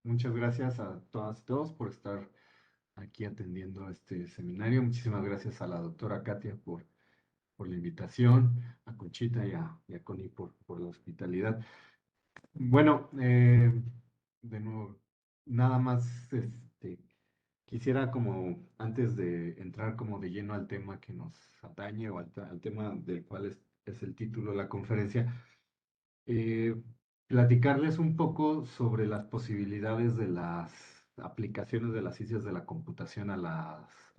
Muchas gracias a todas y todos por estar aquí atendiendo este seminario. Muchísimas gracias a la doctora Katia por la invitación, a Conchita y a Connie por la hospitalidad. Bueno, de nuevo, nada más quisiera como antes de entrar como de lleno al tema que nos atañe o al tema del cual es el título de la conferencia, eh, platicarles un poco sobre las posibilidades de las aplicaciones de las ciencias de la computación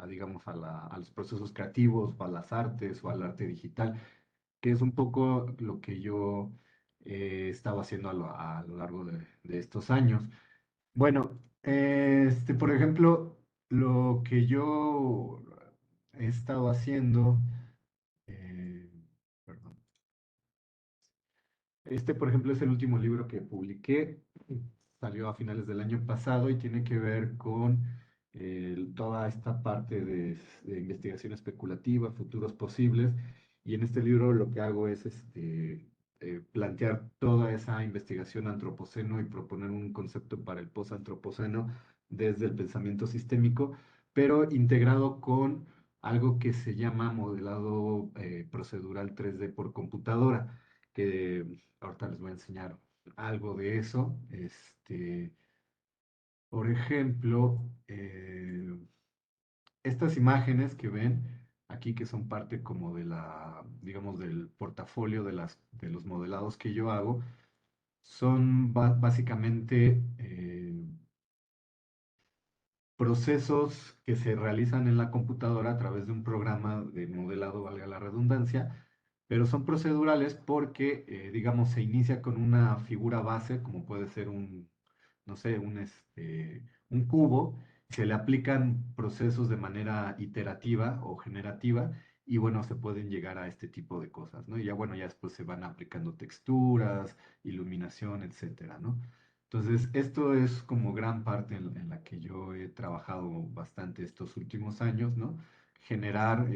digamos, a los procesos creativos, o a las artes, o al arte digital, que es un poco lo que yo he estado haciendo a lo largo de estos años. Bueno, por ejemplo, lo que yo he estado haciendo, eh, perdón. Por ejemplo, es el último libro que publiqué. Salió a finales del año pasado y tiene que ver con toda esta parte de investigación especulativa, futuros posibles. Y en este libro lo que hago es plantear toda esa investigación antropoceno y proponer un concepto para el post-antropoceno desde el pensamiento sistémico, pero integrado con algo que se llama modelado procedural 3D por computadora, que ahorita les voy a enseñar algo de eso. Por ejemplo, estas imágenes que ven aquí, que son parte como digamos, del portafolio de los modelados que yo hago, son básicamente procesos que se realizan en la computadora a través de un programa de modelado, valga la redundancia, pero son procedurales porque, digamos, se inicia con una figura base, como puede ser no sé, un cubo, se le aplican procesos de manera iterativa o generativa y bueno, se pueden llegar a este tipo de cosas, ¿no? Y ya bueno, ya después se van aplicando texturas, iluminación, etcétera, ¿no? Entonces, esto es como gran parte en la que yo he trabajado bastante estos últimos años, ¿no? Generar,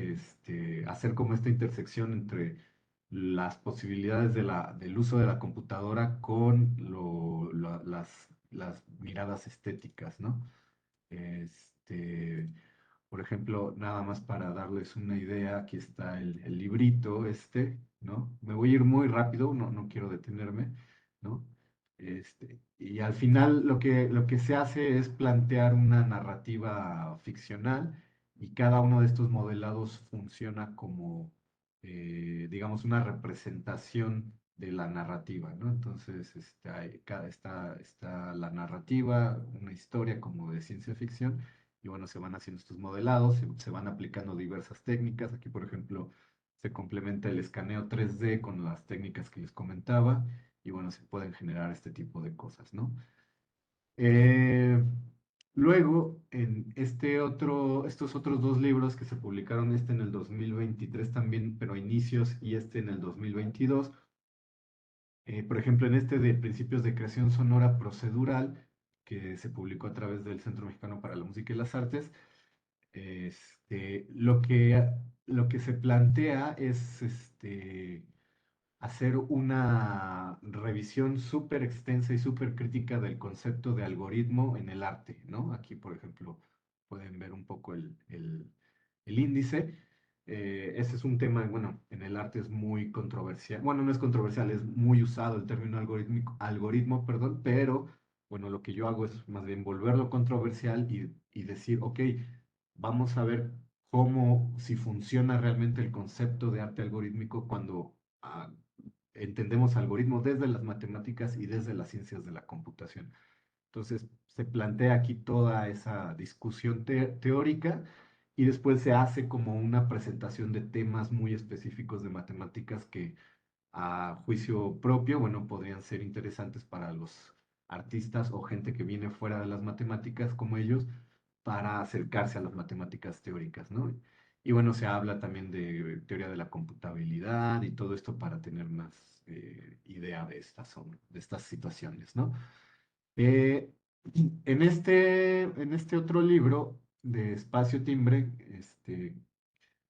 hacer como esta intersección entre las posibilidades del uso de la computadora con las miradas estéticas, ¿no? Este, por ejemplo, nada más para darles una idea, aquí está el librito ¿no? Me voy a ir muy rápido, no quiero detenerme, ¿no? Y al final lo que se hace es plantear una narrativa ficcional y cada uno de estos modelados funciona como, digamos, una representación de la narrativa, ¿no? Entonces, está la narrativa, una historia como de ciencia ficción y bueno, se van haciendo estos modelados, se van aplicando diversas técnicas. Aquí, por ejemplo, se complementa el escaneo 3D con las técnicas que les comentaba. Y bueno, se pueden generar este tipo de cosas, ¿no? Eh, Luego, en estos otros dos libros que se publicaron, en el 2023 también, pero a inicios, y en el 2022, por ejemplo, en este de Principios de Creación Sonora Procedural, que se publicó a través del Centro Mexicano para la Música y las Artes, lo que se plantea es hacer una revisión súper extensa y súper crítica del concepto de algoritmo en el arte, ¿no? Aquí, por ejemplo, pueden ver un poco el índice. Ese es un tema, bueno, en el arte es muy controversial. Bueno, no es controversial, es muy usado el término algoritmo, perdón, pero bueno, lo que yo hago es más bien volverlo controversial y decir, ok, vamos a ver si funciona realmente el concepto de arte algorítmico cuando entendemos algoritmos desde las matemáticas y desde las ciencias de la computación. Entonces, se plantea aquí toda esa discusión teórica y después se hace como una presentación de temas muy específicos de matemáticas que a juicio propio, bueno, podrían ser interesantes para los artistas o gente que viene fuera de las matemáticas como ellos para acercarse a las matemáticas teóricas, ¿no? Y bueno, se habla también de teoría de la computabilidad y todo esto para tener más idea de estas situaciones, ¿no? Eh, en este otro libro de Espacio Timbre,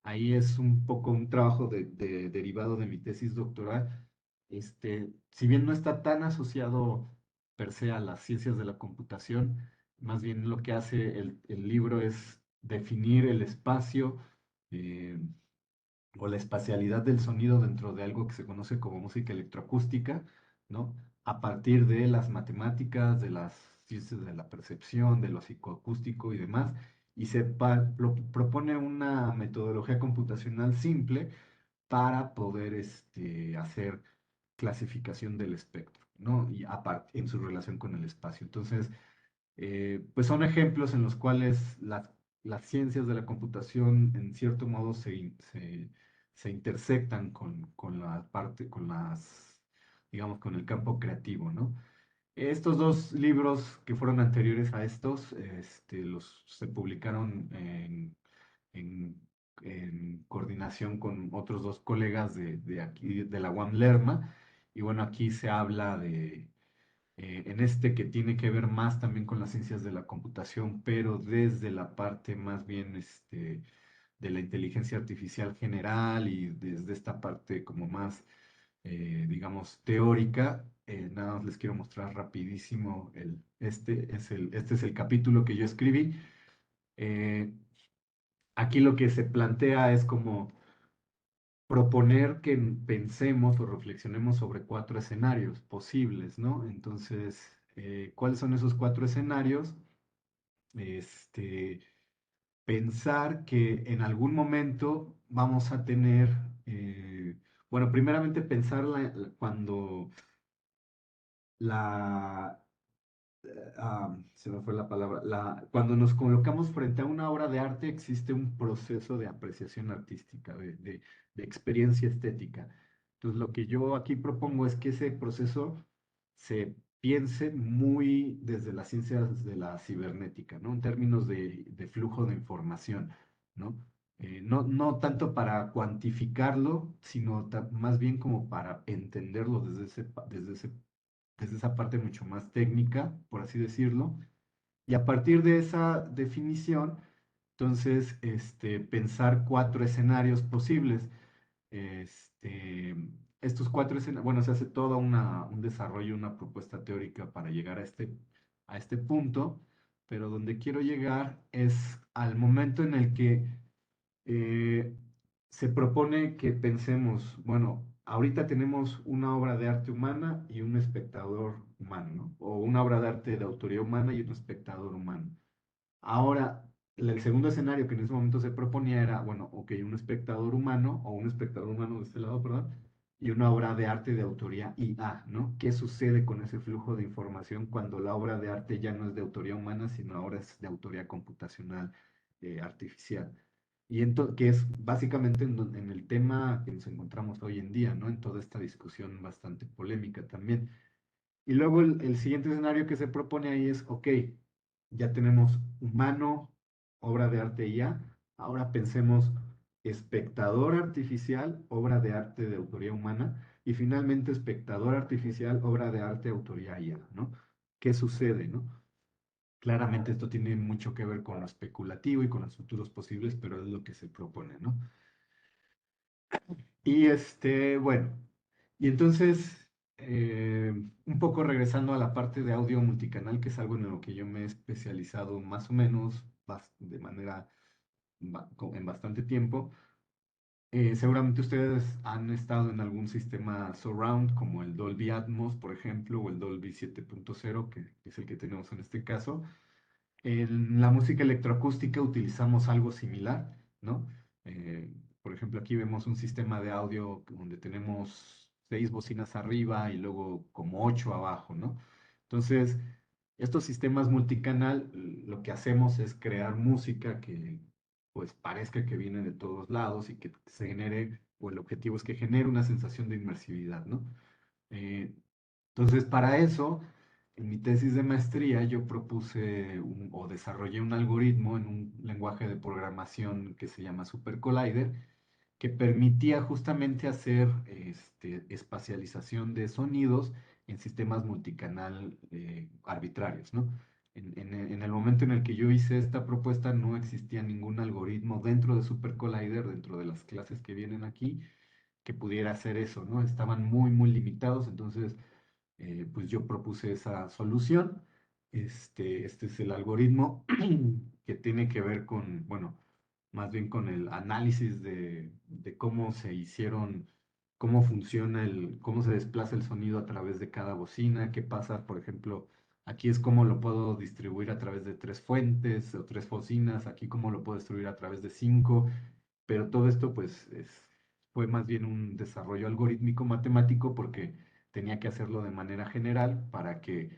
ahí es un poco un trabajo derivado de mi tesis doctoral. Si bien no está tan asociado per se a las ciencias de la computación. Más bien lo que hace el libro es definir el espacio eh, o la espacialidad del sonido dentro de algo que se conoce como música electroacústica, ¿no? A partir de las matemáticas, de las ciencias de la percepción, de lo psicoacústico y demás, y propone una metodología computacional simple para poder hacer clasificación del espectro, ¿no? Y aparte, en su relación con el espacio. Entonces, pues son ejemplos en los cuales las ciencias de la computación, en cierto modo, se intersectan con la parte, digamos, con el campo creativo, ¿no? Estos dos libros que fueron anteriores a estos, se publicaron en, en coordinación con otros dos colegas de aquí, de la UAM Lerma. Y bueno, aquí se habla en este que tiene que ver más también con las ciencias de la computación, pero desde la parte más bien de la inteligencia artificial general y desde esta parte como más, digamos, teórica. Nada más les quiero mostrar rapidísimo este es el capítulo que yo escribí. Eh, Aquí lo que se plantea es como proponer que pensemos o reflexionemos sobre cuatro escenarios posibles, ¿no? Entonces, ¿cuáles son esos cuatro escenarios? Este, Pensar que en algún momento vamos a tener, bueno, primeramente pensar cuando la, se me fue la palabra, cuando nos colocamos frente a una obra de arte existe un proceso de apreciación artística, de experiencia estética. Entonces, lo que yo aquí propongo es que ese proceso se piense muy desde las ciencias de la cibernética, ¿no? En términos de flujo de información, ¿no? No tanto para cuantificarlo, sino más bien como para entenderlo desde esa parte mucho más técnica, por así decirlo. Y a partir de esa definición, entonces, pensar cuatro escenarios posibles. Este, Estos cuatro escenarios, bueno, se hace todo un desarrollo, una propuesta teórica para llegar a este punto, pero donde quiero llegar es al momento en el que eh, se propone que pensemos, bueno, ahorita tenemos una obra de arte humana y un espectador humano, ¿no? O una obra de arte de autoría humana y un espectador humano. Ahora, el segundo escenario que en ese momento se proponía era, bueno, ok, un espectador humano o un espectador humano de este lado, perdón, y una obra de arte de autoría IA, ¿no? ¿Qué sucede con ese flujo de información cuando la obra de arte ya no es de autoría humana, sino ahora es de autoría computacional artificial? Y que es básicamente en el tema que nos encontramos hoy en día, ¿no? En toda esta discusión bastante polémica también. Y luego el siguiente escenario que se propone ahí es, ok, ya tenemos humano, obra de arte ya, ahora pensemos espectador artificial, obra de arte de autoría humana, y finalmente espectador artificial, obra de arte, autoría IA, ¿no? ¿Qué sucede, no? Claramente esto tiene mucho que ver con lo especulativo y con los futuros posibles, pero es lo que se propone, ¿no? Y bueno, y entonces, un poco regresando a la parte de audio multicanal, que es algo en lo que yo me he especializado más o menos de manera en bastante tiempo. Seguramente ustedes han estado en algún sistema surround como el Dolby Atmos, por ejemplo, o el Dolby 7.0, que es el que tenemos en este caso. En la música electroacústica utilizamos algo similar, ¿no? Eh, por ejemplo, aquí vemos un sistema de audio donde tenemos 6 bocinas arriba y luego como 8 abajo, ¿no? Entonces, estos sistemas multicanal, lo que hacemos es crear música que pues parezca que viene de todos lados y que se genere, o el objetivo es que genere una sensación de inmersividad, ¿no? Eh, entonces, para eso, en mi tesis de maestría, yo propuse o desarrollé un algoritmo en un lenguaje de programación que se llama Super Collider, que permitía justamente hacer espacialización de sonidos en sistemas multicanal arbitrarios, ¿no? En el momento en el que yo hice esta propuesta, no existía ningún algoritmo dentro de Super Collider, dentro de las clases que vienen aquí, que pudiera hacer eso, ¿no? Estaban muy, muy limitados, entonces pues yo propuse esa solución. Este es el algoritmo que tiene que ver con, bueno, más bien con el análisis de cómo se hicieron, cómo funciona cómo se desplaza el sonido a través de cada bocina, qué pasa, por ejemplo, aquí es cómo lo puedo distribuir a través de tres fuentes o tres bocinas, aquí cómo lo puedo distribuir a través de cinco, pero todo esto pues fue más bien un desarrollo algorítmico matemático porque tenía que hacerlo de manera general para que,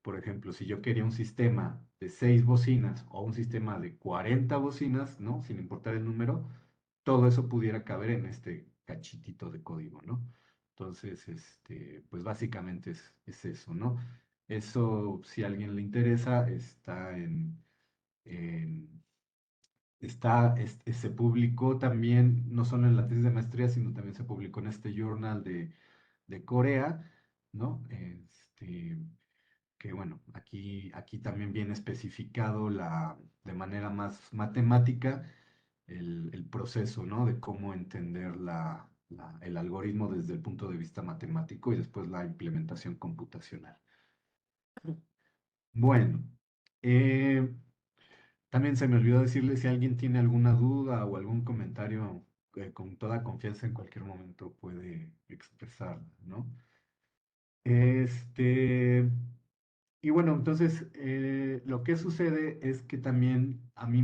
por ejemplo, si yo quería un sistema de 6 bocinas o un sistema de 40 bocinas, ¿no? Sin importar el número, todo eso pudiera caber en este cachitito de código, ¿no? Entonces, pues básicamente es eso, ¿no? Eso, si a alguien le interesa, está en- se publicó también, no solo en la tesis de maestría, sino también se publicó en este journal de Corea, ¿no? Que bueno, aquí también viene especificado de manera más matemática el proceso, ¿no? De cómo entender el algoritmo desde el punto de vista matemático y después la implementación computacional. Bueno, eh, también se me olvidó decirle si alguien tiene alguna duda o algún comentario, con toda confianza en cualquier momento puede expresar, ¿no? Este, y bueno, entonces lo que sucede es que también a mí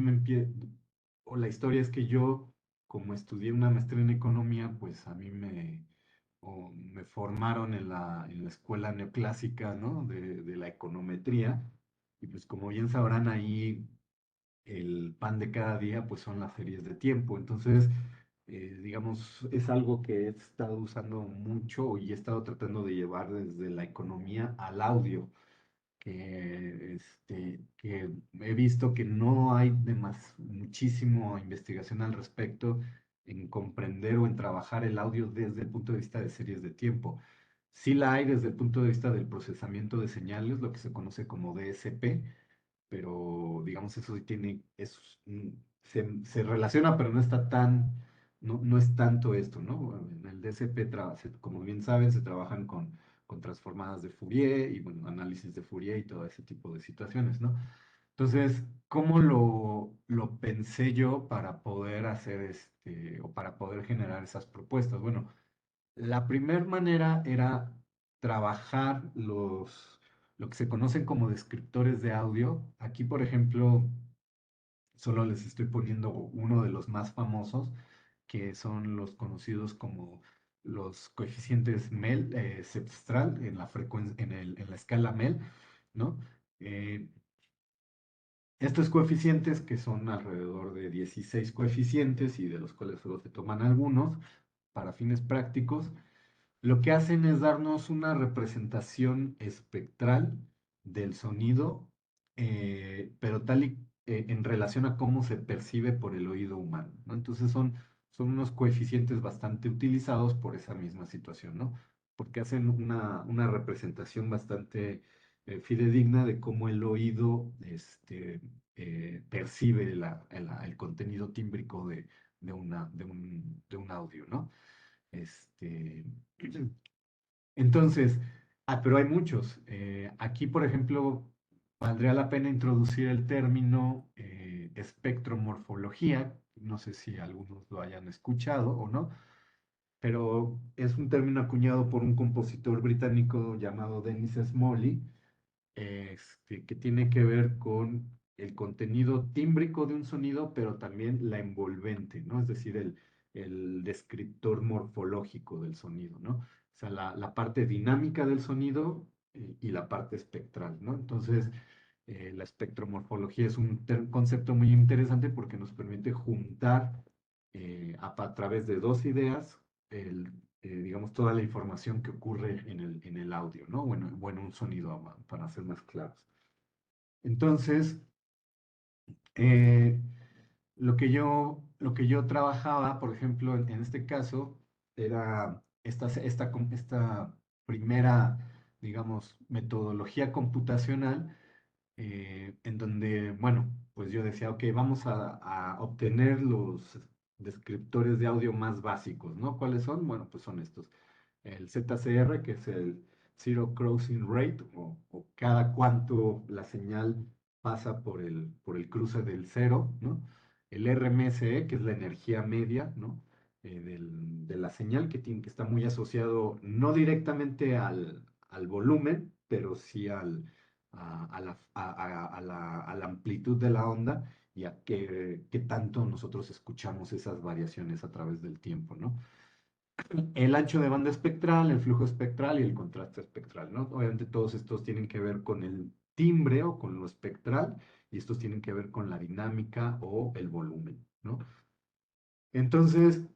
o la historia es que yo, como estudié una maestría en economía, pues a mí me formaron en la escuela neoclásica, ¿no? De la econometría. Y pues como bien sabrán, ahí el pan de cada día, pues son las series de tiempo. Entonces, digamos, es algo que he estado usando mucho y he estado tratando de llevar desde la economía al audio, que he visto que no hay muchísimo investigación al respecto en comprender o en trabajar el audio desde el punto de vista de series de tiempo. Sí la hay desde el punto de vista del procesamiento de señales, lo que se conoce como DSP, pero digamos eso sí se relaciona, pero no está no es tanto esto, ¿no? En el DCP, como bien saben, se trabajan con transformadas de Fourier y, bueno, análisis de Fourier y todo ese tipo de situaciones, ¿no? Entonces, ¿cómo lo pensé yo para poder hacer o para poder generar esas propuestas? Bueno, la primera manera era trabajar lo que se conocen como descriptores de audio. Aquí, por ejemplo, solo les estoy poniendo uno de los más famosos, que son los conocidos como los coeficientes Mel, cepstral en la en la escala Mel, ¿no? Eh, Estos coeficientes, que son alrededor de 16 coeficientes y de los cuales solo se toman algunos para fines prácticos, lo que hacen es darnos una representación espectral del sonido, pero en relación a cómo se percibe por el oído humano, ¿no? Entonces son unos coeficientes bastante utilizados por esa misma situación, ¿no? Porque hacen una representación bastante fidedigna de cómo el oído percibe el contenido tímbrico de un audio, ¿no? Este, entonces, pero hay muchos. Aquí, por ejemplo, valdría la pena introducir el término espectromorfología. No sé si algunos lo hayan escuchado o no, pero es un término acuñado por un compositor británico llamado Dennis Smalley, que tiene que ver con el contenido tímbrico de un sonido, pero también la envolvente, ¿no? Es decir, el descriptor morfológico del sonido, ¿no? O sea, la parte dinámica del sonido, y la parte espectral, ¿no? Entonces, la espectromorfología es un concepto muy interesante porque nos permite juntar, a través de dos ideas, digamos, toda la información que ocurre en el audio, ¿no? O en un sonido, para ser más claros. Entonces, eh, lo que yo trabajaba, por ejemplo, en este caso, era esta primera, digamos, metodología computacional, en donde, bueno, pues yo decía, ok, vamos a obtener los descriptores de audio más básicos, ¿no? ¿Cuáles son? Bueno, pues son estos. El ZCR, que es el Zero Crossing Rate, o cada cuánto la señal pasa por el cruce del cero, ¿no? El RMSE, que es la energía media, ¿no? De la señal, que está muy asociado no directamente al volumen, pero sí a la amplitud de la onda y a qué tanto nosotros escuchamos esas variaciones a través del tiempo, ¿no? El ancho de banda espectral, el flujo espectral y el contraste espectral, ¿no? Obviamente todos estos tienen que ver con el timbre o con lo espectral y estos tienen que ver con la dinámica o el volumen, ¿no? Entonces,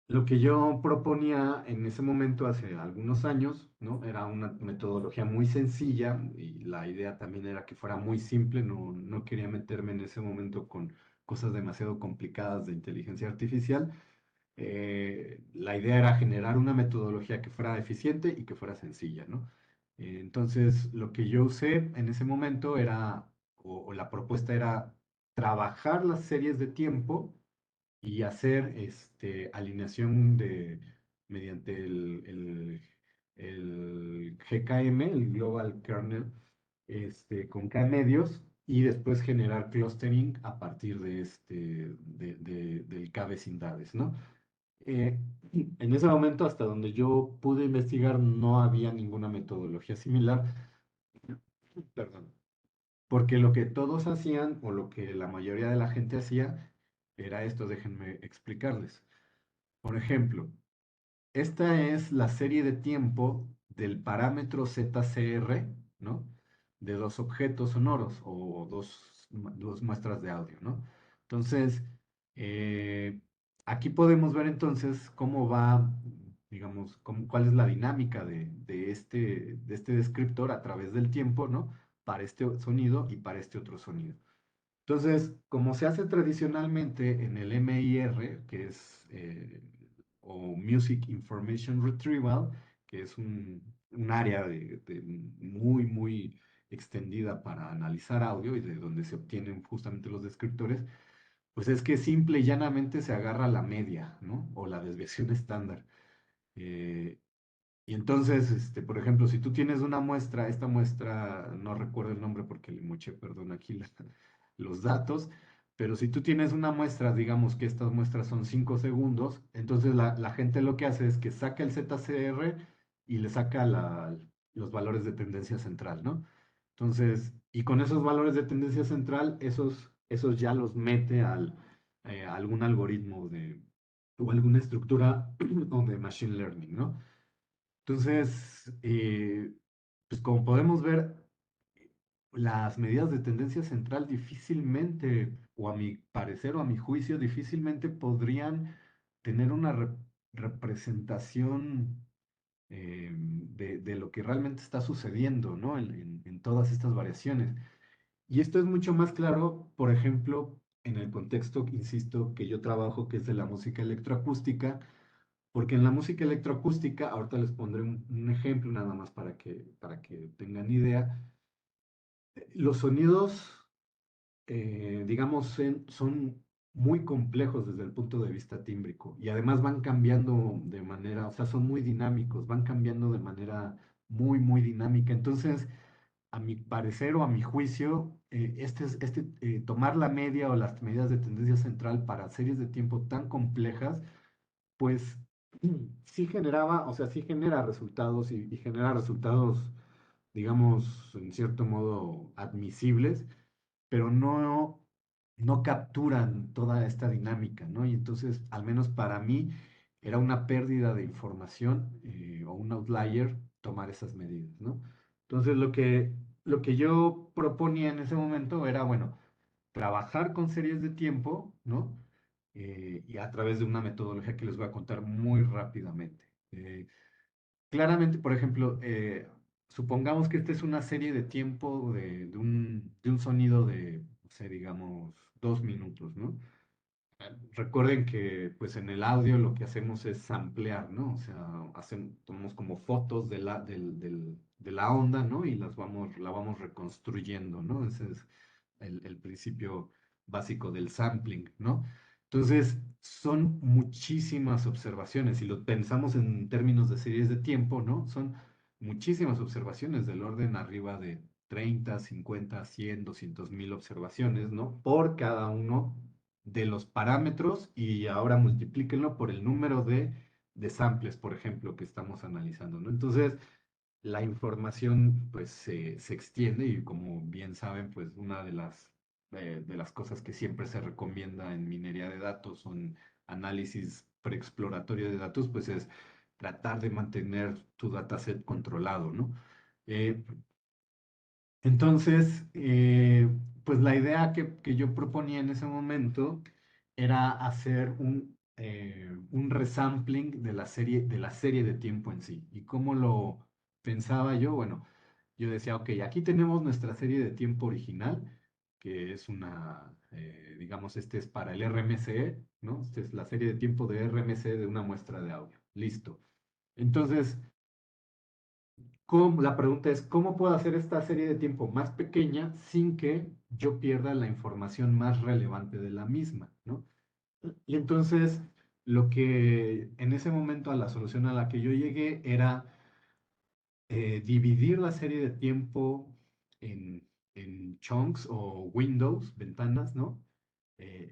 lo que yo proponía en ese momento, hace algunos años, ¿no? Era una metodología muy sencilla y la idea también era que fuera muy simple, no quería meterme en ese momento con cosas demasiado complicadas de inteligencia artificial. La idea era generar una metodología que fuera eficiente y que fuera sencilla, ¿no? Entonces, lo que yo usé en ese momento era, o la propuesta era trabajar las series de tiempo y hacer alineación mediante el GKM, el Global Kernel, con K-medios, y después generar clustering a partir del K-vecindades, ¿no? Eh, en ese momento, hasta donde yo pude investigar, no había ninguna metodología similar, perdón, porque lo que todos hacían, o lo que la mayoría de la gente hacía, era esto, déjenme explicarles. Por ejemplo, esta es la serie de tiempo del parámetro ZCR, ¿no? De dos objetos sonoros o dos muestras de audio, ¿no? Entonces, eh, aquí podemos ver entonces cómo va, digamos, cuál es la dinámica de este descriptor a través del tiempo, ¿no? Para este sonido y para este otro sonido. Entonces, como se hace tradicionalmente en el MIR, que es o Music Information Retrieval, que es un área muy extendida para analizar audio y de donde se obtienen justamente los descriptores, pues es que simple y llanamente se agarra la media, ¿no? O la desviación estándar. Eh, y entonces, por ejemplo, si tú tienes una muestra, esta muestra, no recuerdo el nombre porque le moché, perdón, aquí los datos, pero si tú tienes una muestra, digamos que estas muestras son 5 segundos, entonces la gente lo que hace es que saca el ZCR y le saca los valores de tendencia central, ¿no? Entonces, y con esos valores de tendencia central, esos ya los mete a algún algoritmo o alguna estructura o de machine learning, ¿no? Entonces, pues como podemos ver, las medidas de tendencia central difícilmente, o a mi parecer o a mi juicio, difícilmente podrían tener una representación de lo que realmente está sucediendo, ¿no? En todas estas variaciones. Y esto es mucho más claro, por ejemplo, en el contexto, insisto, que yo trabajo, que es de la música electroacústica, porque en la música electroacústica, ahorita les pondré un ejemplo nada más para que tengan idea, los sonidos, digamos, son muy complejos desde el punto de vista tímbrico y además van cambiando de manera, o sea, son muy dinámicos, van cambiando de manera muy dinámica. Entonces, a mi parecer o a mi juicio, tomar la media o las medidas de tendencia central para series de tiempo tan complejas, pues sí generaba, o sea, sí genera resultados y genera resultados, digamos, en cierto modo admisibles, pero no capturan toda esta dinámica, ¿no? Y entonces, al menos para mí, era una pérdida de información o un outlier tomar esas medidas, ¿no? Entonces, lo que yo proponía en ese momento era, bueno, trabajar con series de tiempo, ¿no? Y a través de una metodología que les voy a contar muy rápidamente. Claramente, por ejemplo, supongamos que esta es una serie de tiempo de un sonido de, no sé, digamos, 2 minutos, ¿no? Recuerden que pues en el audio lo que hacemos es samplear, ¿no? O sea, tomamos como fotos de la onda, ¿no? Y la vamos reconstruyendo, ¿no? Ese es el principio básico del sampling, ¿no? Entonces, son muchísimas observaciones. Si lo pensamos en términos de series de tiempo, ¿no? Son muchísimas observaciones del orden arriba de 30, 50, 100, 200.000 observaciones, ¿no? Por cada uno de los parámetros y ahora multiplíquenlo por el número de samples, por ejemplo, que estamos analizando, ¿no? Entonces, la información pues se extiende y como bien saben, pues una de las cosas que siempre se recomienda en minería de datos o en análisis preexploratorio de datos, pues es tratar de mantener tu dataset controlado, ¿no? Eh, entonces, pues la idea que yo proponía en ese momento era hacer un resampling de la serie de tiempo en sí. ¿Y cómo lo pensaba yo? Bueno, yo decía, ok, aquí tenemos nuestra serie de tiempo original, que es digamos, este es para el RMCE, ¿no? Esta es la serie de tiempo de RMCE de una muestra de audio. Listo. Entonces, la pregunta es, ¿cómo puedo hacer esta serie de tiempo más pequeña sin que yo pierda la información más relevante de la misma, ¿no? Y entonces, lo que en ese momento a la solución a la que yo llegué era dividir la serie de tiempo en chunks o windows, ventanas, ¿no?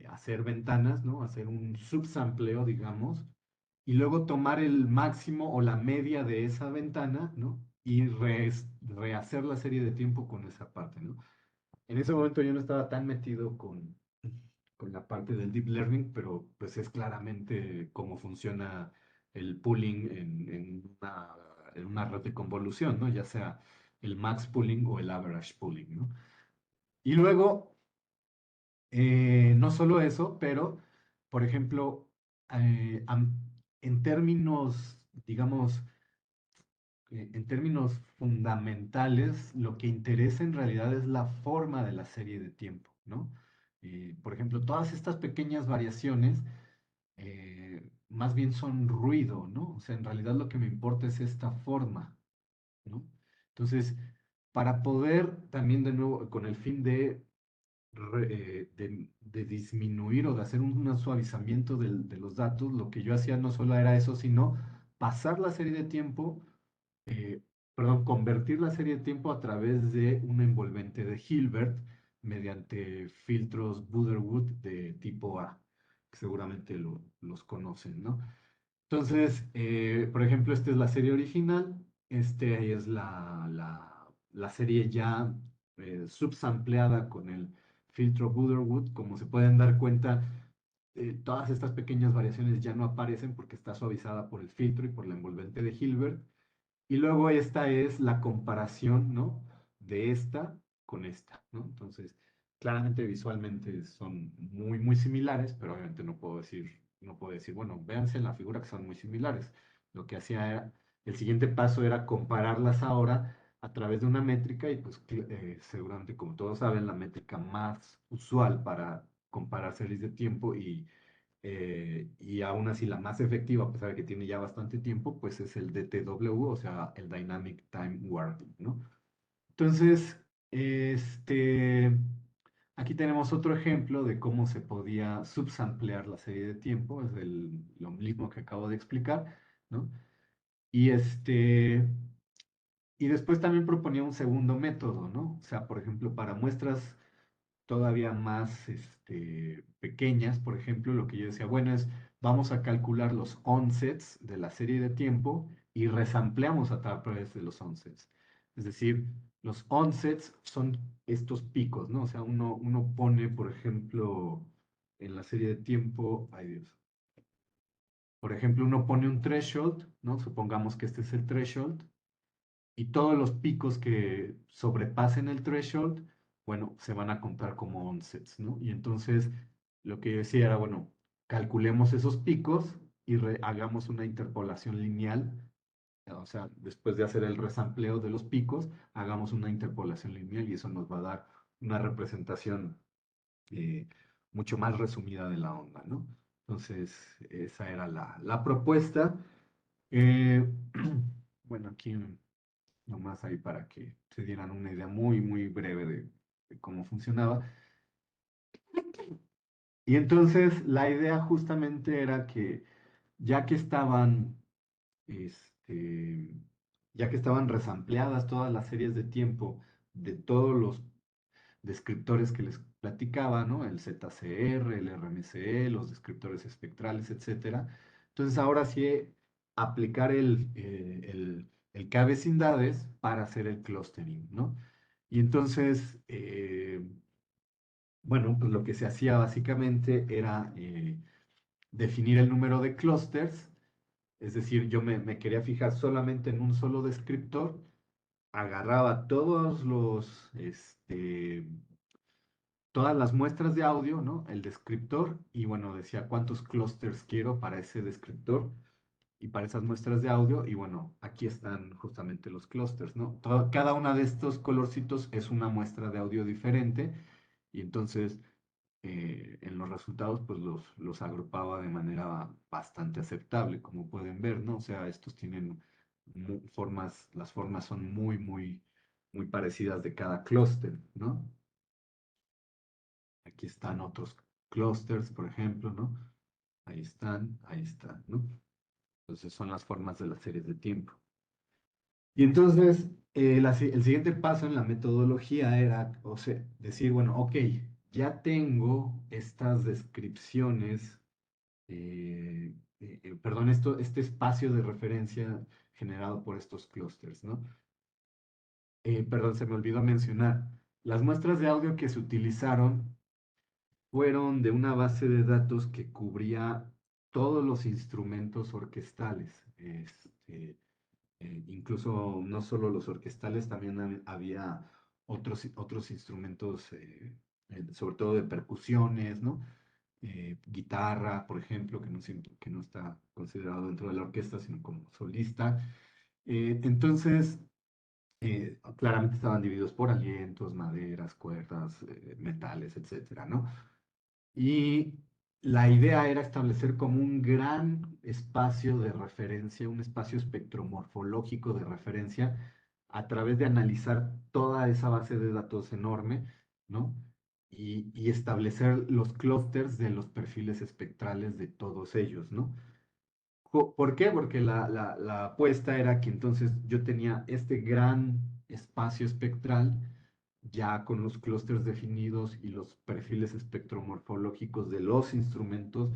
Hacer ventanas, ¿no? Hacer un subsampleo, digamos, y luego tomar el máximo o la media de esa ventana, ¿no? Y rehacer la serie de tiempo con esa parte, ¿no? En ese momento yo no estaba tan metido con la parte del deep learning, pero pues es claramente cómo funciona el pooling en una red de convolución, ¿no? Ya sea el max pooling o el average pooling, ¿no? Y luego, no solo eso, pero, por ejemplo, en términos, digamos, en términos fundamentales, lo que interesa en realidad es la forma de la serie de tiempo, ¿no? Por ejemplo, todas estas pequeñas variaciones más bien son ruido, ¿no? O sea, en realidad lo que me importa es esta forma, ¿no? Entonces, para poder también de nuevo, con el fin de disminuir o de hacer un suavizamiento de los datos, lo que yo hacía no solo era eso, sino pasar la serie de tiempo eh, convertir la serie de tiempo a través de un envolvente de Hilbert mediante filtros Butterwood de tipo A, que seguramente los conocen, ¿no? Entonces, por ejemplo, esta es la serie original, este es la serie ya subsampleada con el filtro Butterwood. Como se pueden dar cuenta, todas estas pequeñas variaciones ya no aparecen porque está suavizada por el filtro y por la envolvente de Hilbert. Y luego esta es la comparación, ¿no? De esta con esta, ¿no? Entonces, claramente visualmente son muy, muy similares, pero obviamente no puedo decir, bueno, véanse en la figura que son muy similares. Lo que hacía era, el siguiente paso era compararlas ahora a través de una métrica y pues seguramente como todos saben, la métrica más usual para comparar series de tiempo y aún así la más efectiva, a pesar de que tiene ya bastante tiempo, pues es el DTW, o sea, el Dynamic Time Warping, ¿no? Entonces, este, aquí tenemos otro ejemplo de cómo se podía subsamplear la serie de tiempo, es lo mismo que acabo de explicar, ¿no? Y y después también proponía un segundo método, ¿no? O sea, por ejemplo, para muestras todavía más pequeñas, por ejemplo, lo que yo decía, bueno, es vamos a calcular los onsets de la serie de tiempo y resampleamos a través de los onsets. Es decir, los onsets son estos picos, ¿no? O sea, uno pone, por ejemplo, en la serie de tiempo, ay Dios, por ejemplo, uno pone un threshold, ¿no? Supongamos que este es el threshold y todos los picos que sobrepasen el threshold, bueno, se van a contar como onsets, ¿no? Y entonces lo que yo decía era, bueno, calculemos esos picos y hagamos una interpolación lineal, o sea, después de hacer el resampleo de los picos, hagamos una interpolación lineal y eso nos va a dar una representación eh, mucho más resumida de la onda, ¿no? Entonces, esa era la propuesta. Eh, bueno, aquí nomás ahí para que se dieran una idea muy, muy breve de cómo funcionaba. Y entonces la idea justamente era que ya que estaban este, ya que estaban resampleadas todas las series de tiempo de todos los descriptores que les platicaba, ¿no? El ZCR, el RMCE, los descriptores espectrales, etcétera. Entonces ahora sí aplicar el k-vecindades para hacer el clustering, ¿no? Y entonces, bueno, pues lo que se hacía básicamente era definir el número de clústeres, es decir, yo me quería fijar solamente en un solo descriptor, agarraba todas las muestras de audio, ¿no? El descriptor y bueno, decía cuántos clústeres quiero para ese descriptor y para esas muestras de audio y bueno, aquí están justamente los clústeres, ¿no? Cada una de estos colorcitos es una muestra de audio diferente y entonces en los resultados pues los agrupaba de manera bastante aceptable, como pueden ver, ¿no? O sea, estos tienen formas, las formas son muy parecidas de cada clúster, ¿no? Aquí están otros clusters, por ejemplo, ¿no? Ahí están, ¿no? Entonces son las formas de las series de tiempo. Y entonces el siguiente paso en la metodología era, o sea, decir, bueno, ok, ya tengo estas descripciones, perdón, este espacio de referencia generado por estos clusters, ¿no? Perdón, se me olvidó mencionar, las muestras de audio que se utilizaron fueron de una base de datos que cubría todos los instrumentos orquestales. Incluso no solo los orquestales, también había otros instrumentos, sobre todo de percusiones, ¿no? Guitarra, por ejemplo, que no está considerado dentro de la orquesta, sino como solista. Entonces, claramente estaban divididos por alientos, maderas, cuerdas, metales, etcétera, ¿no? Y la idea era establecer como un gran espacio de referencia, un espacio espectromorfológico de referencia a través de analizar toda esa base de datos enorme, ¿no? Y establecer los clústeres de los perfiles espectrales de todos ellos, ¿no? ¿Por qué? Porque la apuesta era que entonces yo tenía este gran espacio espectral ya con los clústeres definidos y los perfiles espectromorfológicos de los instrumentos,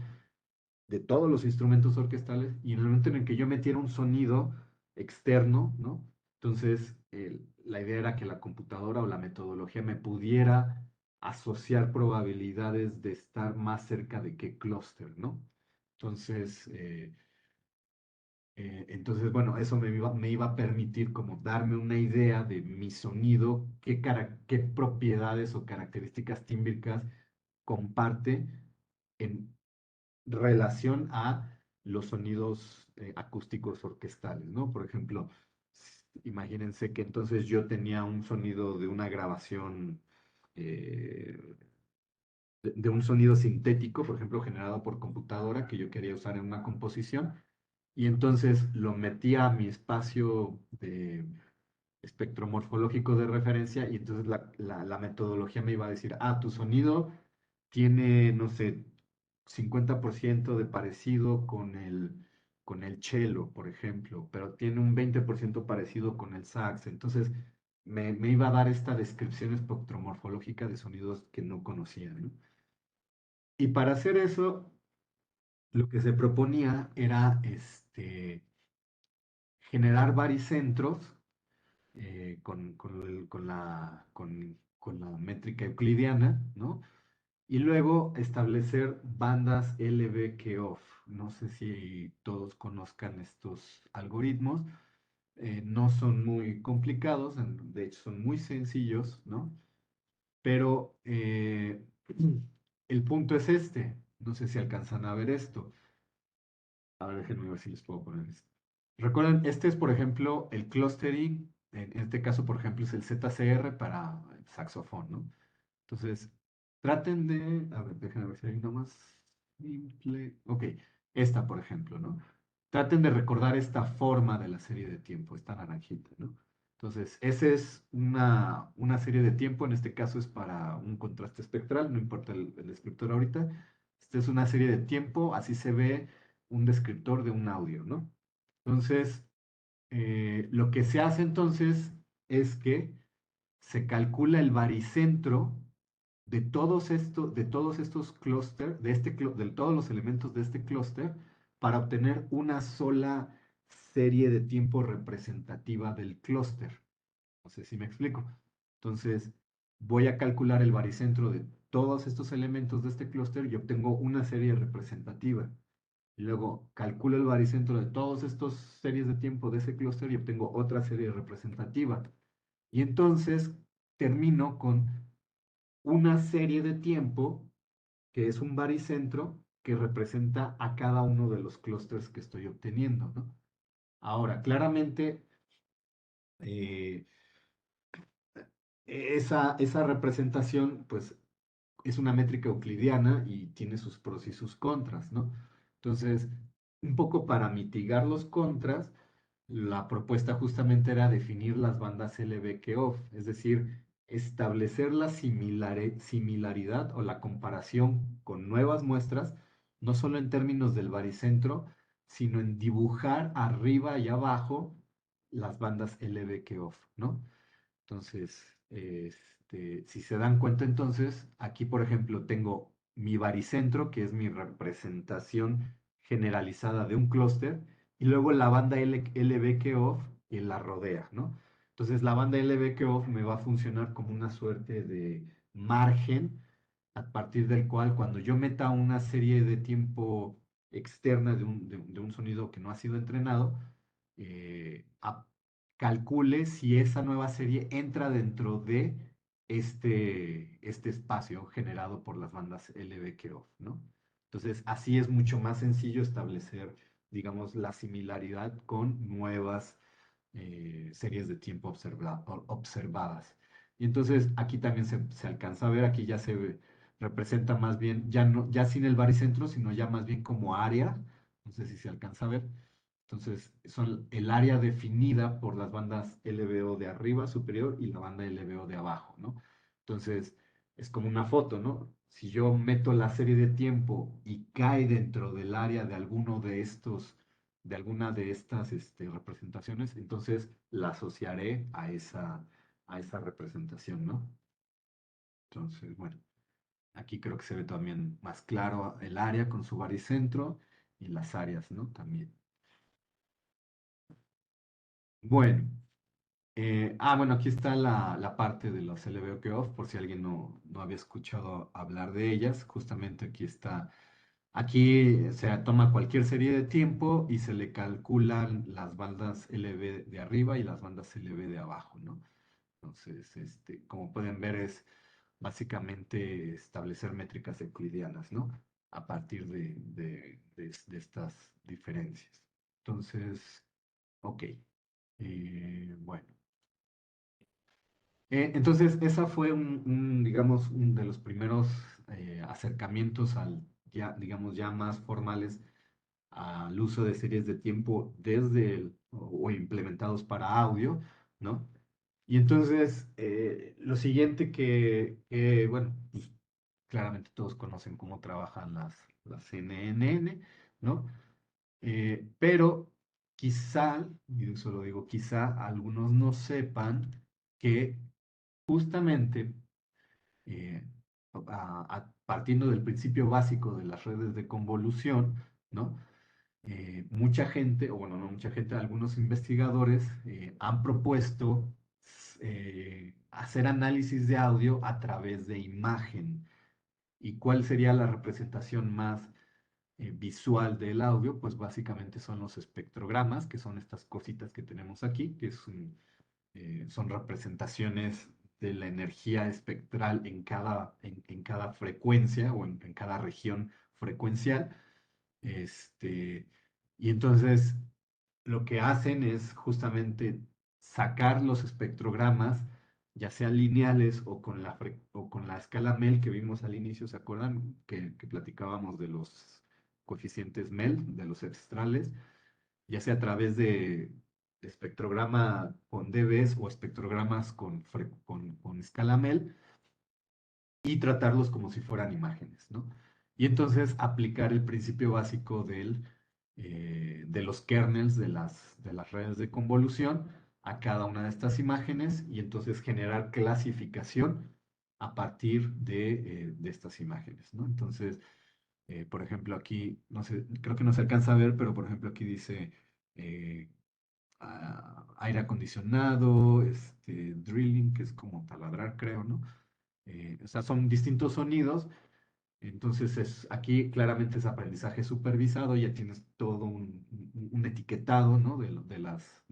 de todos los instrumentos orquestales, y en el momento en el que yo metiera un sonido externo, ¿no? Entonces, la idea era que la computadora o la metodología me pudiera asociar probabilidades de estar más cerca de qué clúster, ¿no? Entonces, entonces, bueno, eso me iba a permitir como darme una idea de mi sonido, qué propiedades o características tímbricas comparte en relación a los sonidos acústicos orquestales, ¿no? Por ejemplo, imagínense que entonces yo tenía un sonido de una grabación, eh, de un sonido sintético, por ejemplo, generado por computadora que yo quería usar en una composición y entonces lo metí a mi espacio de espectromorfológico de referencia y entonces la metodología me iba a decir, ah, tu sonido tiene, no sé, 50% de parecido con el cello, por ejemplo, pero tiene un 20% parecido con el sax. Entonces me iba a dar esta descripción espectromorfológica de sonidos que no conocía, ¿no? Y para hacer eso, lo que se proponía era generar baricentros con la métrica euclidiana, ¿no? Y luego establecer bandas LB-Keoff. No sé si todos conozcan estos algoritmos. No son muy complicados, de hecho son muy sencillos, ¿no? Pero el punto es este. No sé si alcanzan a ver esto. A ver, déjenme ver si les puedo poner esto. Recuerden, este es, por ejemplo, el clustering. En este caso, por ejemplo, es el ZCR para el saxofón, ¿no? Entonces, traten de. A ver, déjenme ver si hay una más simple. Ok, esta, por ejemplo, ¿no? Traten de recordar esta forma de la serie de tiempo, esta naranjita, ¿no? Entonces, esa es una serie de tiempo. En este caso es para un contraste espectral, no importa el descriptor ahorita. Esta es una serie de tiempo, así se ve un descriptor de un audio, ¿no? Entonces, Lo que se hace entonces es que se calcula el baricentro de todos estos clústeres, de todos los elementos de este clúster, para obtener una sola serie de tiempo representativa del clúster. No sé si me explico. Entonces, voy a calcular el baricentro de todos estos elementos de este clúster y obtengo una serie representativa. Y luego calculo el baricentro de todas estas series de tiempo de ese clúster y obtengo otra serie representativa. Y entonces termino con una serie de tiempo que es un baricentro que representa a cada uno de los clústeres que estoy obteniendo, ¿no? Ahora, claramente, eh, esa representación, pues, es una métrica euclidiana y tiene sus pros y sus contras, ¿no? Entonces, un poco para mitigar los contras, la propuesta justamente era definir las bandas LB-Q-off, es decir, establecer la similaridad o la comparación con nuevas muestras, no solo en términos del baricentro, sino en dibujar arriba y abajo las bandas LB-Q-off, ¿no? Entonces, si se dan cuenta, entonces, aquí, por ejemplo, tengo mi baricentro, que es mi representación generalizada de un clúster, y luego la banda LBK-off que la rodea, ¿no? Entonces, la banda LBK-off me va a funcionar como una suerte de margen a partir del cual, cuando yo meta una serie de tiempo externa de un sonido que no ha sido entrenado, eh, a- calcule si esa nueva serie entra dentro de este espacio generado por las bandas LBK-off, ¿no? Entonces, así es mucho más sencillo establecer, digamos, la similaridad con nuevas series de tiempo observadas. Y entonces aquí también se alcanza a ver, aquí ya se representa más bien, ya no, ya sin el baricentro, sino ya más bien como área, no sé si se alcanza a ver. Entonces, son el área definida por las bandas LBO de arriba, superior, y la banda LBO de abajo, ¿no? Entonces, es como una foto, ¿no? Si yo meto la serie de tiempo y cae dentro del área de alguno de estos, de alguna de estas representaciones, entonces la asociaré a esa representación, ¿no? Entonces, bueno, aquí creo que se ve también más claro el área con su baricentro y las áreas, ¿no? También. Bueno. Bueno, aquí está la parte de los LVOQ-off, por si alguien no había escuchado hablar de ellas. Justamente aquí está. Aquí se toma cualquier serie de tiempo y se le calculan las bandas LV de arriba y las bandas LV de abajo, ¿no? Entonces, como pueden ver, es básicamente establecer métricas euclidianas, ¿no? A partir de estas diferencias. Entonces, ok. Bueno. Entonces, esa fue digamos, de los primeros acercamientos ya, digamos, ya más formales al uso de series de tiempo o implementados para audio, ¿no? Y entonces, lo siguiente bueno, pues, claramente todos conocen cómo trabajan las CNN, ¿no? Pero quizá, y eso lo digo, quizá algunos no sepan que justamente eh, partiendo del principio básico de las redes de convolución, ¿no? Mucha gente, o bueno, no mucha gente, algunos investigadores han propuesto hacer análisis de audio a través de imagen. ¿Y cuál sería la representación más visual del audio? Pues básicamente son los espectrogramas, que son estas cositas que tenemos aquí, que son representaciones de la energía espectral en cada frecuencia o en cada región frecuencial. Este, y entonces lo que hacen es justamente sacar los espectrogramas, ya sean lineales o con la escala MEL que vimos al inicio, ¿se acuerdan? Que platicábamos de los coeficientes MEL, de los espectrales, ya sea a través de espectrograma con dBs o espectrogramas con escala MEL, y tratarlos como si fueran imágenes, ¿no? Y entonces aplicar el principio básico del de los kernels de las redes de convolución a cada una de estas imágenes y entonces generar clasificación a partir de estas imágenes, ¿no? Entonces, por ejemplo, aquí, no sé, creo que no se alcanza a ver, pero por ejemplo aquí dice eh, aire acondicionado, drilling, que es como taladrar, creo, ¿no? O sea, son distintos sonidos. Entonces, aquí claramente es aprendizaje supervisado, ya tienes todo un etiquetado, ¿no? De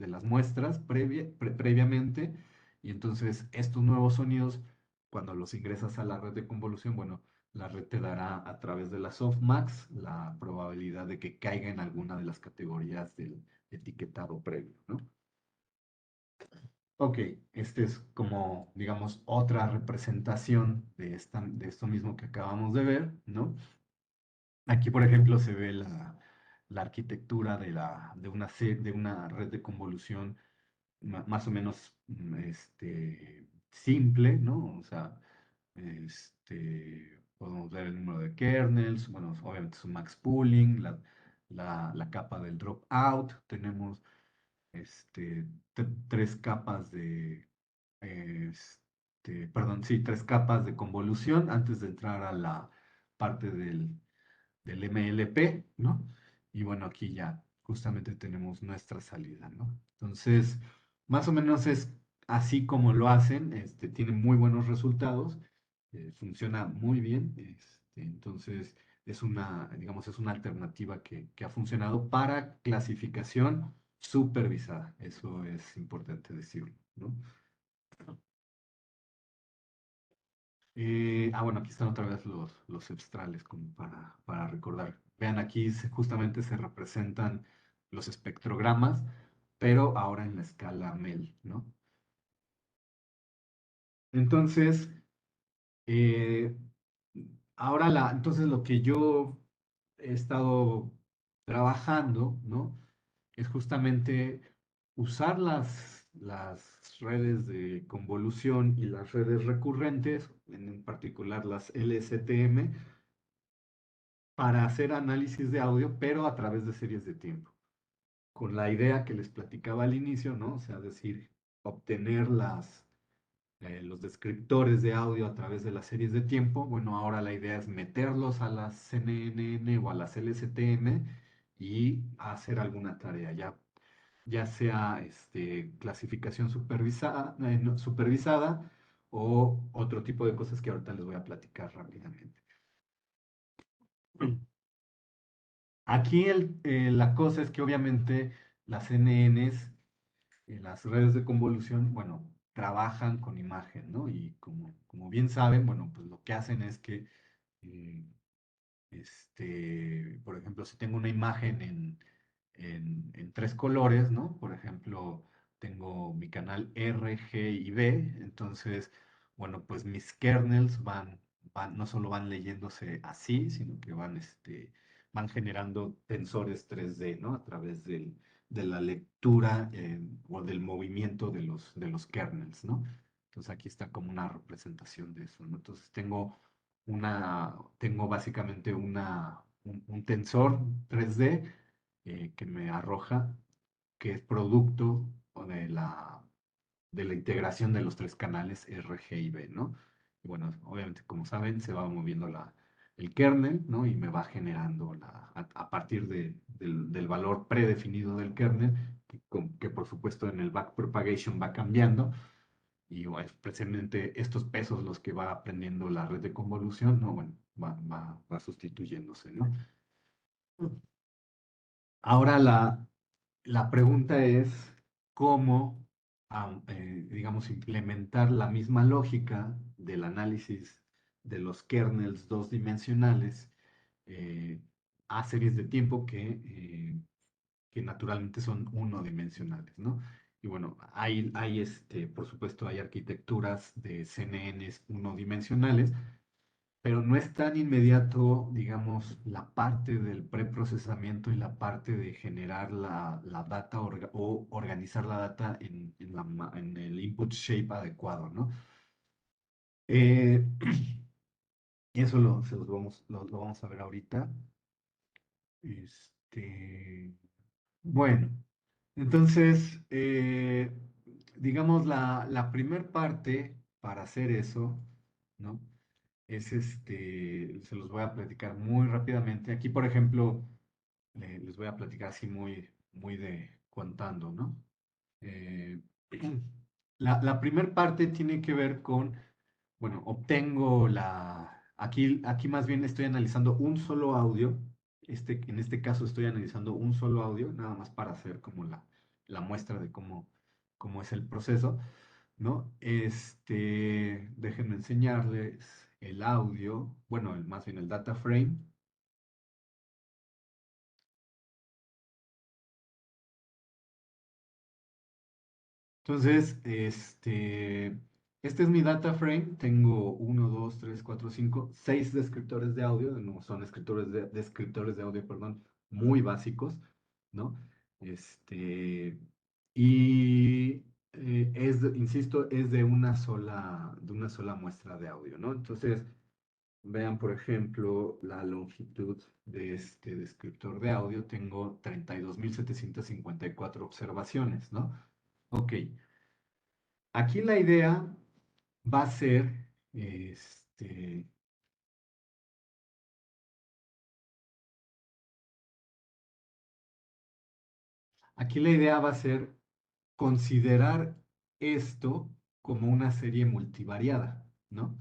las muestras previamente. Y entonces, estos nuevos sonidos, cuando los ingresas a la red de convolución, bueno, la red te dará a través de la softmax la probabilidad de que caiga en alguna de las categorías del etiquetado previo, ¿no? Ok, este es como, digamos, otra representación de esto mismo que acabamos de ver, ¿no? Aquí, por ejemplo, se ve la arquitectura de una red de convolución más o menos simple, ¿no? O sea, podemos ver el número de kernels, bueno, obviamente es un max pooling, la capa del dropout, tenemos tres capas perdón, sí, tres capas de convolución antes de entrar a la parte del MLP, ¿no? Y bueno, aquí ya justamente tenemos nuestra salida, ¿no? Entonces, más o menos es así como lo hacen, tiene muy buenos resultados, funciona muy bien, entonces es una, digamos, es una alternativa que ha funcionado para clasificación supervisada, eso es importante decirlo, ¿no? Bueno, aquí están otra vez los substrales como para recordar. Vean, aquí justamente se representan los espectrogramas, pero ahora en la escala MEL, ¿no? Entonces, eh, entonces lo que yo he estado trabajando, ¿no? Es justamente usar las redes de convolución y las redes recurrentes, en particular las LSTM, para hacer análisis de audio, pero a través de series de tiempo, con la idea que les platicaba al inicio, ¿no? O sea, decir, obtener los descriptores de audio a través de las series de tiempo. Bueno, ahora la idea es meterlos a las CNN o a las LSTM y hacer alguna tarea, ya sea clasificación supervisada o otro tipo de cosas que ahorita les voy a platicar rápidamente. Aquí la cosa es que obviamente las NNs, las redes de convolución, bueno, trabajan con imagen, ¿no? Y como bien saben, bueno, pues lo que hacen es que eh, por ejemplo, si tengo una imagen en tres colores, ¿no? Por ejemplo, tengo mi canal R, G y B, entonces, bueno, pues mis kernels no solo van leyéndose así, sino que van generando tensores 3D, ¿no? A través de la lectura o del movimiento de los kernels, ¿no? Entonces aquí está como una representación de eso, ¿no? Entonces tengo básicamente un tensor 3D que me arroja, que es producto de la integración de los tres canales R, G y B, ¿no? Y bueno, obviamente, como saben, se va moviendo el kernel, ¿no? Y me va generando a partir del valor predefinido del kernel, que por supuesto en el backpropagation va cambiando y es precisamente estos pesos los que va aprendiendo la red de convolución, ¿no? Bueno, va sustituyéndose, ¿no? Ahora la pregunta es cómo, digamos, implementar la misma lógica del análisis de los kernels dos dimensionales eh, a series de tiempo que naturalmente son unidimensionales, ¿no? Y bueno, por supuesto, hay arquitecturas de CNNs unidimensionales, pero no es tan inmediato, digamos, la parte del preprocesamiento y la parte de generar la data o organizar la data en el input shape adecuado, ¿no? Eh, eso lo vamos a ver ahorita. Bueno, entonces, digamos, la primer parte para hacer eso, ¿no? Es se los voy a platicar muy rápidamente. Aquí, por ejemplo, les voy a platicar así muy de contando, ¿no? Eh, la primer parte tiene que ver con, bueno, obtengo aquí más bien estoy analizando un solo audio. En este caso estoy analizando un solo audio, nada más para hacer como la muestra de cómo es el proceso, ¿no? Déjenme enseñarles el audio, bueno, más bien el data frame. Entonces, este es mi data frame. Tengo uno, 2, 3, 4, 5, 6 descriptores de audio. No, son descriptores de audio, perdón, muy básicos, ¿no? Este, y insisto, es de una sola muestra de audio, ¿no? Entonces, vean, por ejemplo, la longitud de este descriptor de audio. Tengo 32.754 observaciones, ¿no? Ok. Aquí la idea va a ser, este, aquí la idea va a ser considerar esto como una serie multivariada, ¿no?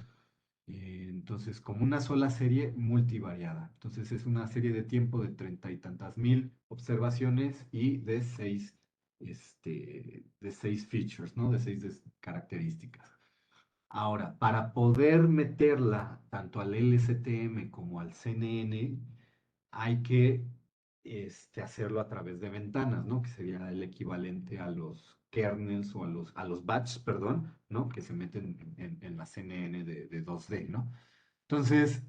Entonces, como una sola serie multivariada. Entonces, es una serie de tiempo de 30 y tantas mil observaciones y de seis features, ¿no? De seis características. Ahora, para poder meterla tanto al LSTM como al CNN, hay que hacerlo a través de ventanas, ¿no? Que sería el equivalente a los kernels o a los batches, perdón, ¿no? Que se meten en la CNN de 2D, ¿no? Entonces,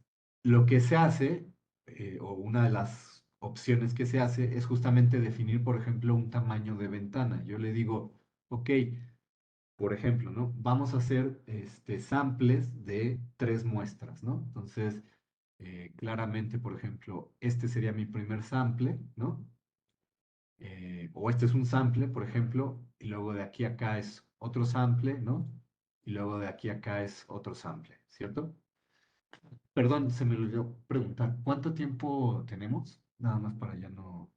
lo que se hace, o una de las opciones que se hace, es justamente definir, por ejemplo, un tamaño de ventana. Yo le digo, ok, por ejemplo, ¿no? Vamos a hacer samples de 3 muestras, ¿no? Entonces, claramente, por ejemplo, este sería mi primer sample, ¿no? O este es un sample, por ejemplo, y luego de aquí a acá es otro sample, ¿no? Y luego de aquí a acá es otro sample, ¿cierto? Perdón, se me olvidó preguntar, ¿cuánto tiempo tenemos? Nada más para ya no...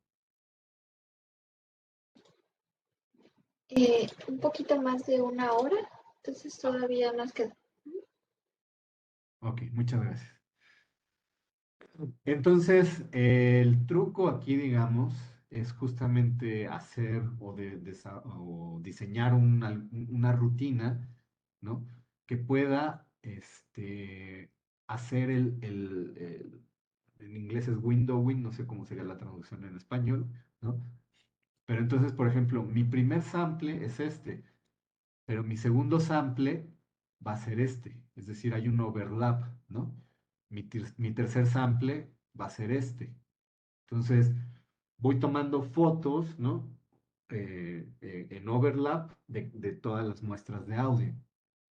Un poquito más de una hora, entonces todavía nos queda. Ok, muchas gracias. Entonces, el truco aquí, digamos, es justamente hacer o diseñar una rutina, ¿no? Que pueda hacer en inglés es windowing, no sé cómo sería la traducción en español, ¿no? Pero entonces, por ejemplo, mi primer sample es pero mi segundo sample va a ser es decir, hay un overlap, ¿no? Mi tercer sample va a ser Entonces, voy tomando fotos, ¿no? En overlap de todas las muestras de audio.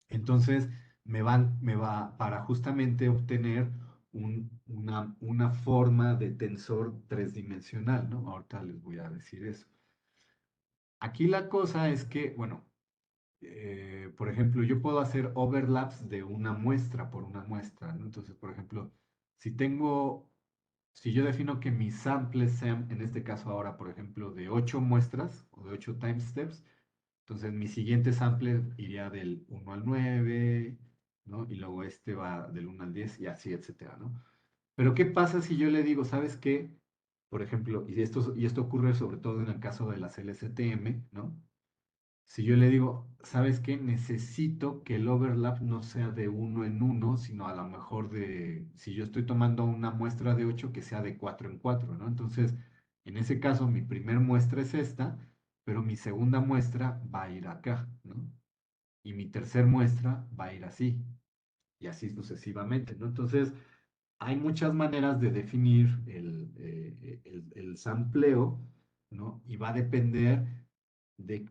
Entonces, me va para justamente obtener una forma de tensor tridimensional, ¿no? Ahorita les voy a decir eso. Aquí la cosa es que, bueno, por ejemplo, yo puedo hacer overlaps de una muestra por una muestra, ¿no? Entonces, por ejemplo, si yo defino que mis samples sean, en este caso ahora, por ejemplo, de 8 muestras o de 8 time steps, entonces mi siguiente sample iría del 1 al 9, ¿no? Y luego este va del 1 al 10 y así, etcétera, ¿no? Pero ¿qué pasa si yo le digo, ¿sabes qué? Por ejemplo, y esto ocurre sobre todo en el caso de las LSTM, ¿no? Si yo le digo, ¿sabes qué? Necesito que el overlap no sea de uno en uno, sino a lo mejor si yo estoy tomando una muestra de 8 que sea de 4 en 4, ¿no? Entonces, en ese caso, mi primer muestra es esta, pero mi segunda muestra va a ir acá, ¿no? Y mi tercer muestra va a ir así, y así sucesivamente, ¿no? Entonces, hay muchas maneras de definir el sampleo, ¿no? Y va a depender de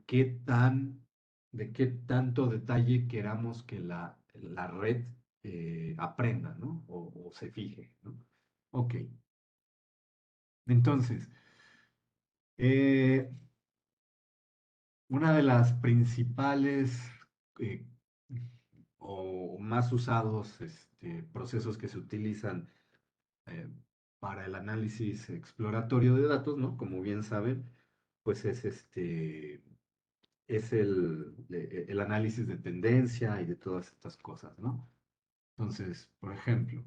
de qué tanto detalle queramos que la red aprenda, ¿no? O se fije, ¿no? Ok, entonces, Eh, una de las principales eh, o más usados procesos que se utilizan eh, para el análisis exploratorio de datos, ¿no? Como bien saben, pues es el análisis de tendencia y de todas estas cosas, ¿no? Entonces, por ejemplo,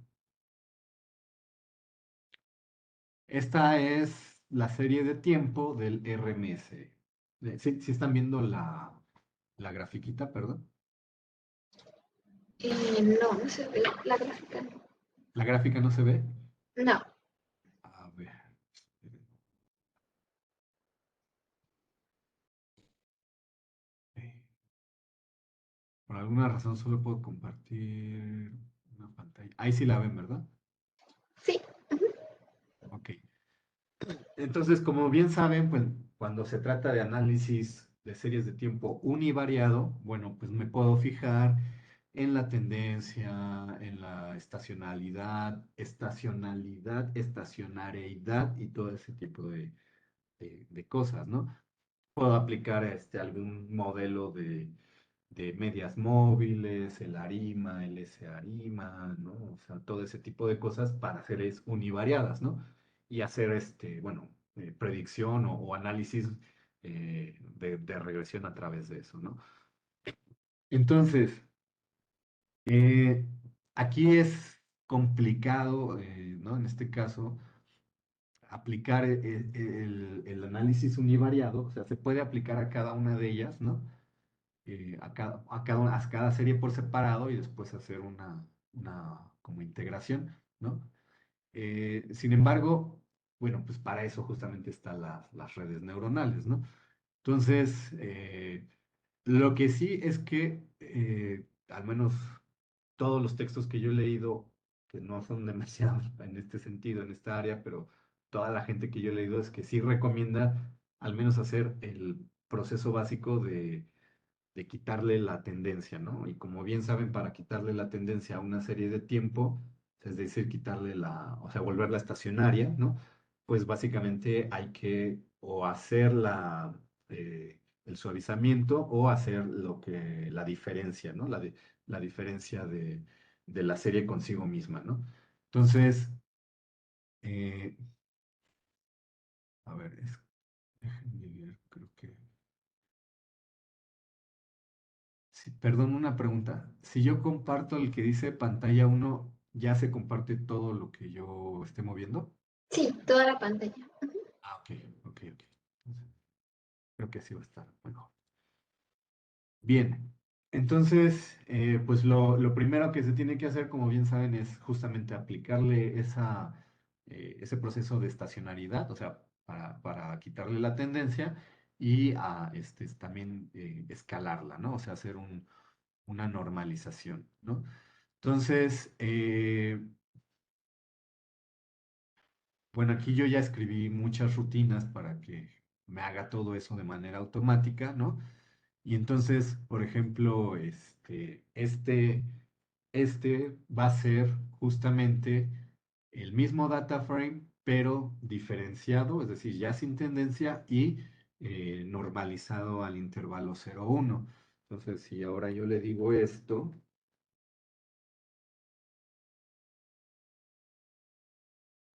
esta es la serie de tiempo del RMS. ¿Sí están viendo la grafiquita, perdón? No, no se ve la gráfica. ¿La gráfica no se ve? No. A ver. eh, Por alguna razón solo puedo compartir una pantalla. Ahí sí la ven, ¿verdad? Sí. Ujú. Ok. Entonces, como bien saben, pues cuando se trata de análisis de series de tiempo univariado, bueno, pues me puedo fijar en la tendencia, en la estacionalidad y todo ese tipo de cosas, ¿no? Puedo aplicar algún modelo de medias móviles, el ARIMA, el S-ARIMA, ¿no? O sea, todo ese tipo de cosas para series univariadas, ¿no? Y hacer, bueno, predicción o análisis de regresión a través de eso, ¿no? Entonces, eh, aquí es complicado, ¿no? En este caso, aplicar el análisis univariado, o sea, se puede aplicar a cada una de ellas, ¿no? A cada serie por separado y después hacer una como integración, ¿no? Sin embargo, bueno, pues para eso justamente están las redes neuronales, ¿no? Entonces, lo que sí es que, al menos todos los textos que yo he leído, que no son demasiados en este sentido, en esta área, pero toda la gente que yo he leído es que sí recomienda al menos hacer el proceso básico de quitarle la tendencia, ¿no? Y como bien saben, para quitarle la tendencia a una serie de tiempo, es decir, quitarle o sea, volverla estacionaria, ¿no? Pues básicamente hay que o hacer el suavizamiento o hacer la diferencia, ¿no? La diferencia de la serie consigo misma, ¿no? Entonces, eh, a ver, déjenme ver, creo que... Sí, perdón, una pregunta. Si yo comparto el que dice pantalla uno, ¿ya se comparte todo lo que yo esté moviendo? Sí, toda la pantalla. Ah, ok, ok, ok. Entonces, creo que así va a estar mejor. Bien, entonces, pues lo primero que se tiene que hacer, como bien saben, es justamente aplicarle ese proceso de estacionalidad, o sea, para quitarle la tendencia y también escalarla, ¿no? O sea, hacer una normalización, ¿no? Entonces, bueno, aquí yo ya escribí muchas rutinas para que me haga todo eso de manera automática, ¿no? Y entonces, por ejemplo, este va a ser justamente el mismo data frame, pero diferenciado, es decir, ya sin tendencia y normalizado al intervalo 0,1. Entonces, si ahora yo le digo esto,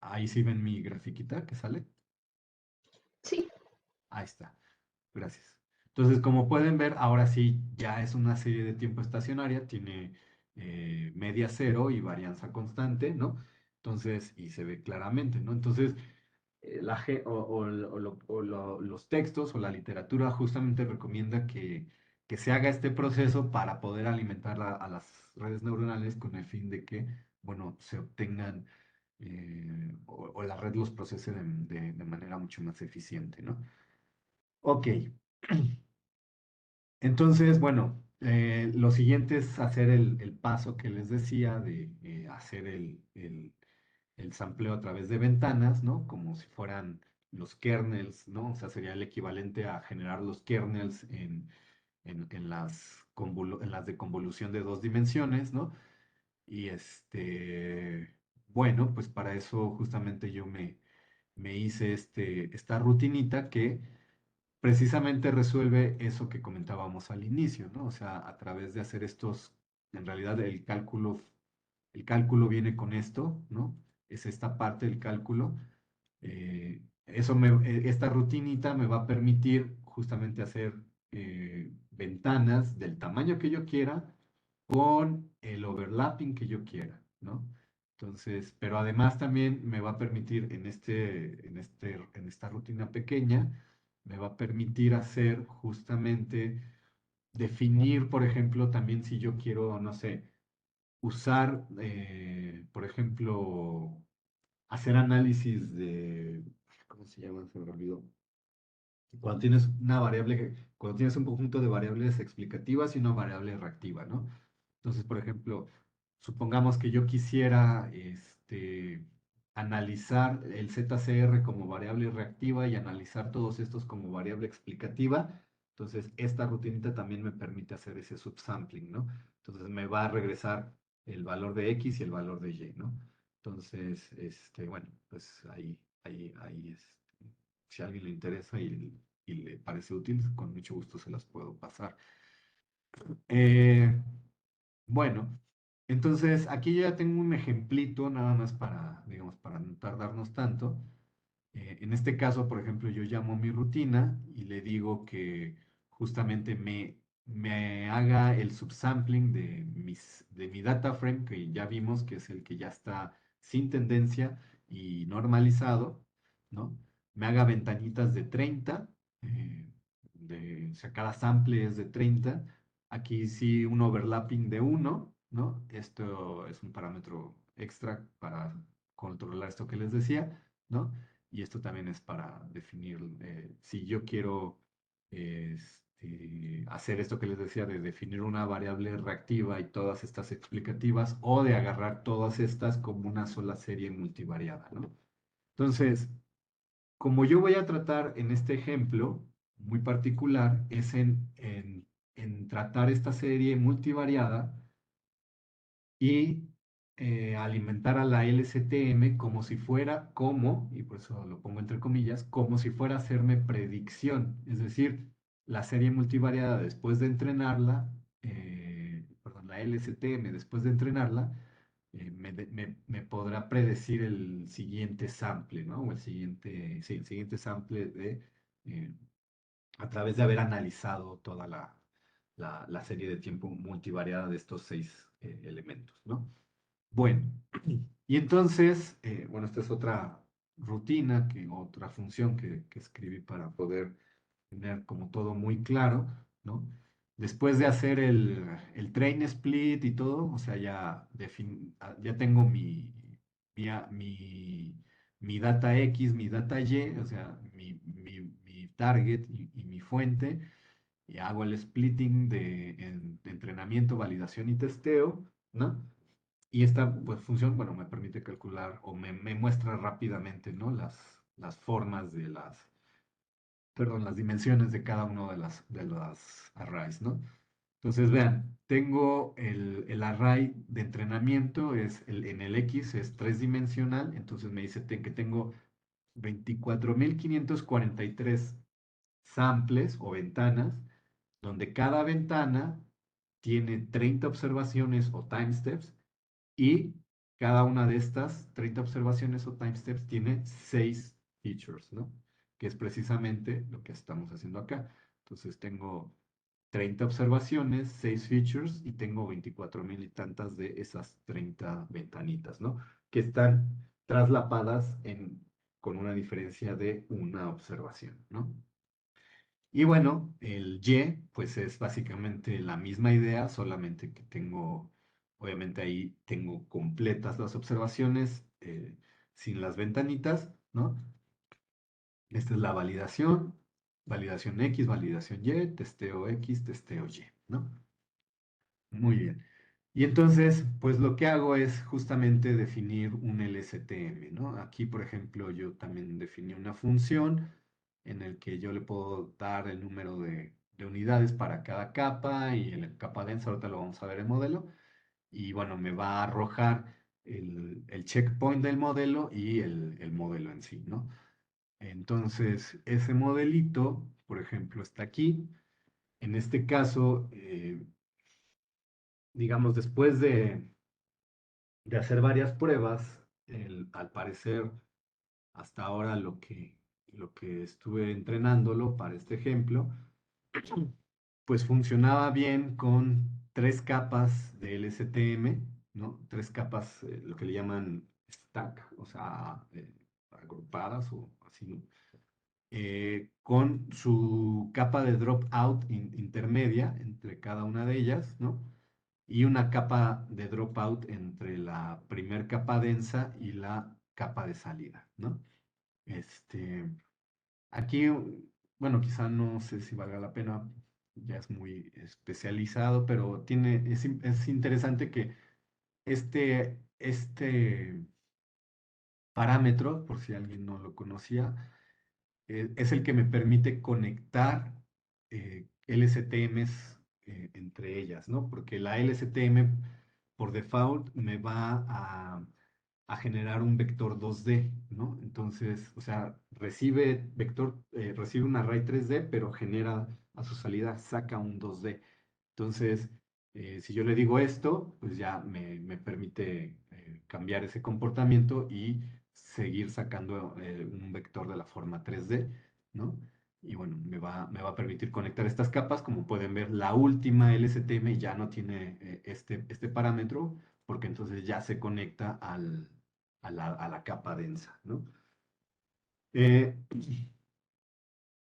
ahí sí ven mi grafiquita que sale. Sí. Ahí está. Gracias. Entonces, como pueden ver, ahora sí ya es una serie de tiempo estacionaria, tiene media cero y varianza constante, ¿no? Entonces, y se ve claramente, ¿no? Entonces, los textos o la literatura justamente recomienda que se haga este proceso para poder alimentar a las redes neuronales con el fin de que, bueno, se obtengan o la red los procese de manera mucho más eficiente, ¿no? Ok. Entonces, bueno, lo siguiente es hacer el paso que les decía de hacer el sampleo a través de ventanas, ¿no? Como si fueran los kernels, ¿no? O sea, sería el equivalente a generar los kernels en las de convolución de dos dimensiones, ¿no? Y bueno, pues para eso justamente yo me hice esta rutinita que precisamente resuelve eso que comentábamos al inicio, ¿no? O sea, a través de hacer estos, en realidad el cálculo viene con esto, ¿no? Es esta parte del cálculo. Esta rutinita me va a permitir justamente hacer ventanas del tamaño que yo quiera con el overlapping que yo quiera, ¿no? Entonces, pero además también me va a permitir en esta rutina pequeña, me va a permitir hacer justamente, definir, por ejemplo, también si yo quiero, no sé, usar, por ejemplo, hacer análisis de, ¿cómo se llama? Se me olvidó. Cuando tienes una variable, cuando tienes un conjunto de variables explicativas y una variable reactiva, ¿no? Entonces, por ejemplo, supongamos que yo quisiera analizar el ZCR como variable reactiva y analizar todos estos como variable explicativa. Entonces, esta rutinita también me permite hacer ese subsampling, ¿no? Entonces, me va a regresar el valor de X y el valor de Y, ¿no? Entonces, bueno, pues ahí si a alguien le interesa y le parece útil, con mucho gusto se las puedo pasar. Eh, bueno, entonces aquí ya tengo un ejemplito nada más para, digamos, para no tardarnos tanto. En este caso, por ejemplo, yo llamo a mi rutina y le digo que justamente me haga el subsampling de mi data frame, que ya vimos que es el que ya está sin tendencia y normalizado, ¿no? Me haga ventanitas de 30, o sea, cada sample es de 30. Aquí sí un overlapping de 1, ¿no? Esto es un parámetro extra para controlar esto que les decía, ¿no? Y esto también es para definir si yo quiero hacer esto que les decía de definir una variable reactiva y todas estas explicativas o de agarrar todas estas como una sola serie multivariada, ¿no? Entonces, como yo voy a tratar en este ejemplo muy particular, es en tratar esta serie multivariada y alimentar a la LSTM como si fuera, y por eso lo pongo entre comillas, como si fuera a hacerme predicción. Es decir, la serie multivariada después de entrenarla, perdón, la LSTM después de entrenarla, me podrá predecir el siguiente sample, ¿no? O sí, el siguiente sample eh, a través de haber analizado toda la serie de tiempo multivariada de estos 6 elementos, ¿no? Bueno, y entonces, bueno, esta es otra rutina, otra función que escribí para poder tener como todo muy claro, ¿no? Después de hacer el train split y todo, o sea, ya tengo mi, mi data X, mi data Y, o sea, mi target y mi fuente, y hago el splitting de entrenamiento, validación y testeo, ¿no? Y esta pues, función, bueno, me permite calcular o me muestra rápidamente, ¿no? Las formas perdón, las dimensiones de cada uno de las arrays, ¿no? Entonces, vean, tengo el array de entrenamiento, en el X es 3 dimensional, entonces me dice que tengo 24.543 samples o ventanas, donde cada ventana tiene 30 observaciones o time steps y cada una de estas 30 observaciones o time steps tiene 6 features, ¿no? Que es precisamente lo que estamos haciendo acá. Entonces tengo 30 observaciones, 6 features y tengo 24.000 y tantas de esas 30 ventanitas, ¿no? Que están traslapadas con una diferencia de una observación, ¿no? Y bueno, el Y, pues es básicamente la misma idea, solamente que obviamente ahí tengo completas las observaciones sin las ventanitas, ¿no? Esta es la validación X, validación Y, testeo X, testeo Y, ¿no? Muy bien. Y entonces, pues lo que hago es justamente definir un LSTM, ¿no? Aquí, por ejemplo, yo también definí una función en el que yo le puedo dar el número de unidades para cada capa y en la capa densa, ahorita lo vamos a ver el modelo, y bueno, me va a arrojar el checkpoint del modelo y el modelo en sí, ¿no? Entonces, ese modelito, por ejemplo, está aquí. En este caso, digamos, después de hacer varias pruebas, al parecer, hasta ahora lo que estuve entrenándolo para este ejemplo, pues funcionaba bien con tres capas de LSTM, ¿no? Tres capas, lo que le llaman stack, o sea, agrupadas o así, ¿no? Con su capa de dropout intermedia entre cada una de ellas, ¿no? Y una capa de dropout entre la primer capa densa y la capa de salida, ¿no? Este, aquí, bueno, quizá no sé si valga la pena, ya es muy especializado, pero es interesante que este parámetro, por si alguien no lo conocía, es el que me permite conectar LSTMs entre ellas, ¿no? Porque la LSTM por default me va a generar un vector 2D, ¿no? Entonces, o sea, recibe un array 3D, pero genera a su salida, saca un 2D. Entonces, si yo le digo esto, pues ya me permite cambiar ese comportamiento y seguir sacando un vector de la forma 3D, ¿no? Y bueno, me va a permitir conectar estas capas. Como pueden ver, la última LSTM ya no tiene este parámetro, porque entonces ya se conecta a la capa densa, ¿no? Eh,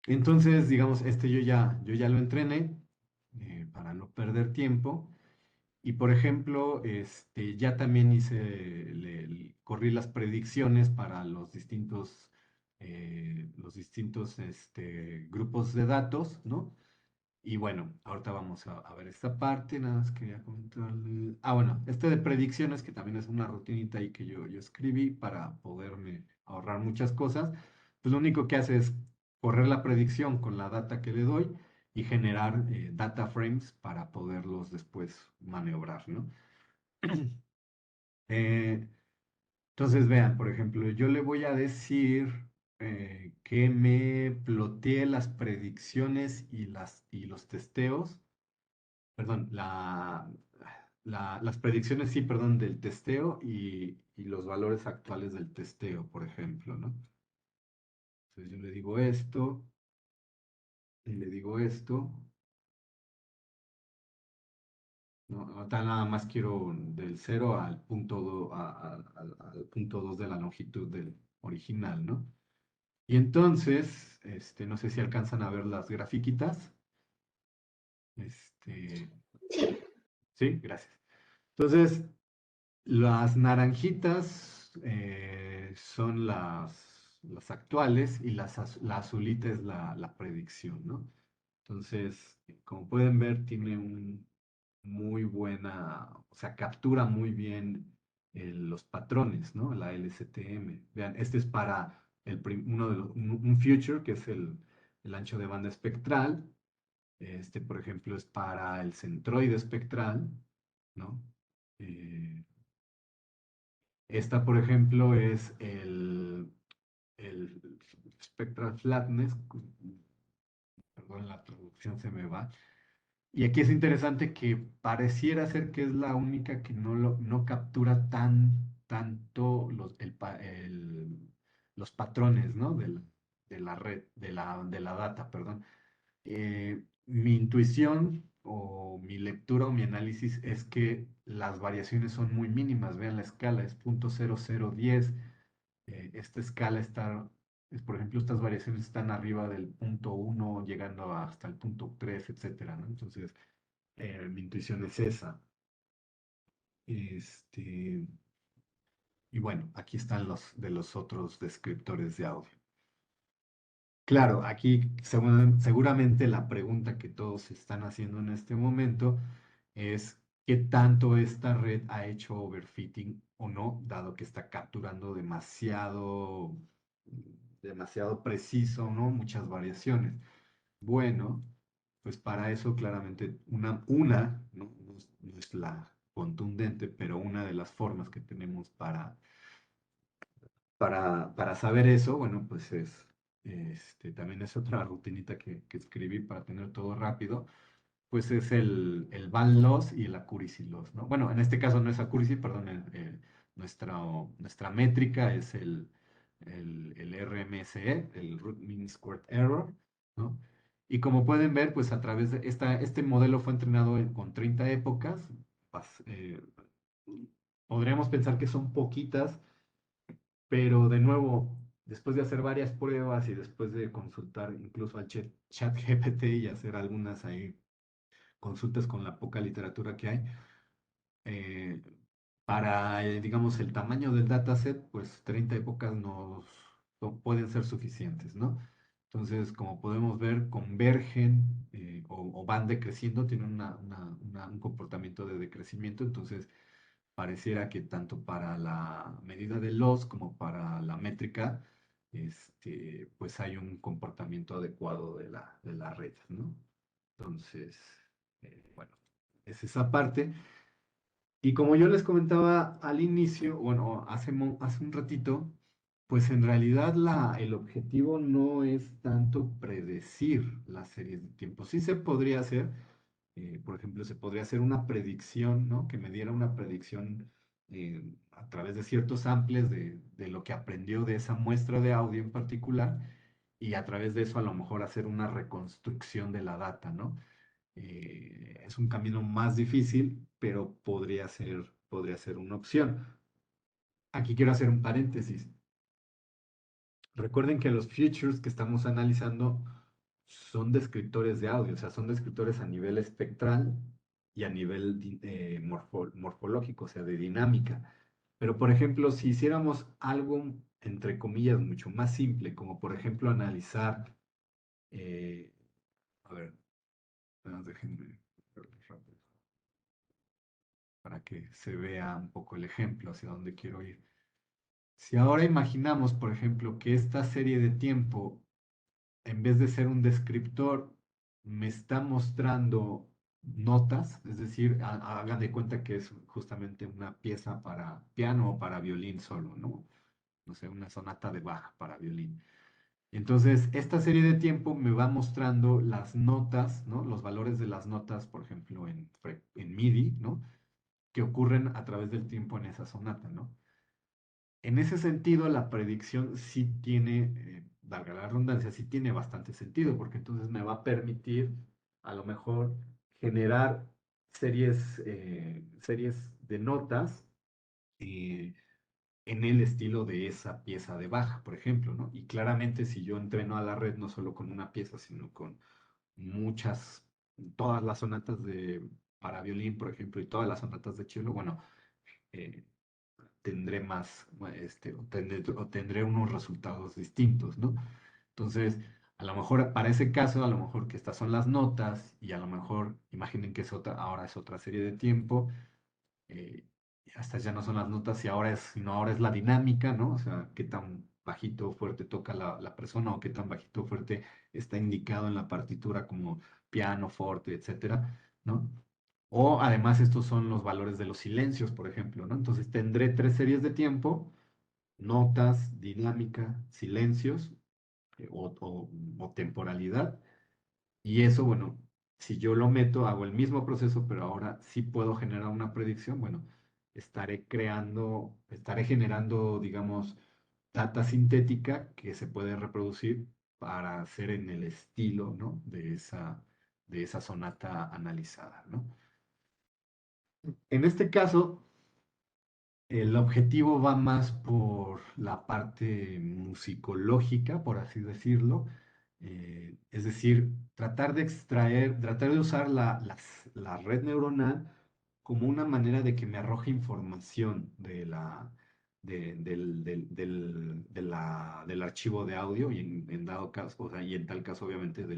entonces, digamos, yo ya lo entrené para no perder tiempo. Y por ejemplo, ya también corrí las predicciones para los distintos grupos de datos, ¿no? Y bueno, ahorita vamos a ver esta parte, nada más quería comentarle. Ah, bueno, este de predicciones, que también es una rutinita ahí que yo escribí para poderme ahorrar muchas cosas, pues lo único que hace es correr la predicción con la data que le doy y generar data frames para poderlos después maniobrar, ¿no? Eh, entonces, vean, por ejemplo, yo le voy a decir que me plotee las predicciones y los testeos, perdón, las predicciones, sí, perdón, del testeo y los valores actuales del testeo, por ejemplo, ¿no? Entonces yo le digo esto, y le digo esto, ¿no? Ahorita nada más quiero del cero al punto 2, al punto 2 de la longitud del original, ¿no? Y entonces, no sé si alcanzan a ver las grafiquitas. Este, sí, gracias. Entonces, las naranjitas son las actuales y la azulita es la predicción, ¿no? Entonces, como pueden ver, tiene un muy buena, o sea, captura muy bien los patrones, ¿no? La LSTM. Vean, este es para uno de un future, que es el ancho de banda espectral. Este, por ejemplo, es para el centroide espectral, ¿no? Eh, Esta, por ejemplo, es el spectral flatness, perdón, la traducción se me va. Y aquí es interesante que pareciera ser que es la única que no captura tanto los patrones, ¿no? De la red, de la data, perdón. Mi intuición o mi lectura o mi análisis es que las variaciones son muy mínimas. Vean la escala, es 0.0010. Esta escala por ejemplo, estas variaciones están arriba del punto 1, llegando hasta el punto 3, etcétera, ¿no? Entonces, mi intuición es esa. Este, y bueno, aquí están los de los otros descriptores de audio. Claro, aquí seguramente la pregunta que todos se están haciendo en este momento es qué tanto esta red ha hecho overfitting o no, dado que está capturando demasiado preciso, ¿no? Muchas variaciones. Bueno, pues para eso claramente ¿no? No es la contundente, pero una de las formas que tenemos para saber eso, bueno, pues es también es otra rutinita que escribí para tener todo rápido, pues es el Van Loss y el Accuracy Loss, ¿no? Bueno, en este caso no es Accuracy, perdón, nuestra métrica es el RMSE, el Root Mean Squared Error, ¿no? Y como pueden ver, pues a través de este modelo fue entrenado con 30 épocas. pas- eh, Podríamos pensar que son poquitas, pero de nuevo, después de hacer varias pruebas y después de consultar incluso al chat GPT y hacer algunas ahí consultas con la poca literatura que hay, eh, para, digamos, el tamaño del dataset, pues 30 épocas no pueden ser suficientes, ¿no? Entonces, como podemos ver, convergen o van decreciendo, tienen un comportamiento de decrecimiento, entonces pareciera que tanto para la medida de loss como para la métrica, pues hay un comportamiento adecuado de la red, ¿no? Entonces, bueno, es esa parte. Y como yo les comentaba al inicio, bueno, hace un ratito, pues en realidad el objetivo no es tanto predecir las series de tiempo. Sí se podría hacer, por ejemplo, se podría hacer una predicción, ¿no? Que me diera una predicción a través de ciertos samples de lo que aprendió de esa muestra de audio en particular y a través de eso a lo mejor hacer una reconstrucción de la data, ¿no? Es un camino más difícil, pero podría ser una opción. Aquí quiero hacer un paréntesis. Recuerden que los features que estamos analizando son descriptores de audio, o sea, son descriptores a nivel espectral y a nivel morfológico, o sea, de dinámica. Pero, por ejemplo, si hiciéramos algo, entre comillas, mucho más simple, como por ejemplo analizar, eh, a ver, déjenme verlo rápido para que se vea un poco el ejemplo hacia dónde quiero ir. Si ahora imaginamos, por ejemplo, que esta serie de tiempo, en vez de ser un descriptor, me está mostrando notas, es decir, hagan de cuenta que es justamente una pieza para piano o para violín solo, ¿no? No sé, una sonata de Bach para violín. Entonces, esta serie de tiempo me va mostrando las notas, ¿no? Los valores de las notas, por ejemplo, en MIDI, ¿no? Que ocurren a través del tiempo en esa sonata, ¿no? En ese sentido, la predicción sí tiene, valga la redundancia, sí tiene bastante sentido, porque entonces me va a permitir a lo mejor generar series de notas eh, en el estilo de esa pieza de baja, por ejemplo, ¿no? Y claramente si yo entreno a la red no solo con una pieza, sino con muchas, todas las sonatas para violín, por ejemplo, y todas las sonatas de cello, bueno, eh, tendré más, o tendré unos resultados distintos, ¿no? Entonces, a lo mejor para ese caso, a lo mejor que estas son las notas y a lo mejor imaginen que ahora es otra serie de tiempo, eh, estas ya no son las notas y sino ahora es la dinámica, ¿no? O sea, qué tan bajito o fuerte toca la persona o qué tan bajito o fuerte está indicado en la partitura como piano, forte, etcétera, ¿no? O además estos son los valores de los silencios, por ejemplo, ¿no? Entonces tendré tres series de tiempo, notas, dinámica, silencios o temporalidad. Y eso, bueno, si yo lo meto, hago el mismo proceso, pero ahora sí puedo generar una predicción, bueno, estaré generando, digamos, data sintética que se puede reproducir para hacer en el estilo, ¿no? De esa sonata analizada, ¿no? En este caso, el objetivo va más por la parte musicológica, por así decirlo. Es decir, tratar de usar la red neuronal como una manera de que me arroje información del archivo de audio y en dado caso, o sea, y en tal caso, obviamente, de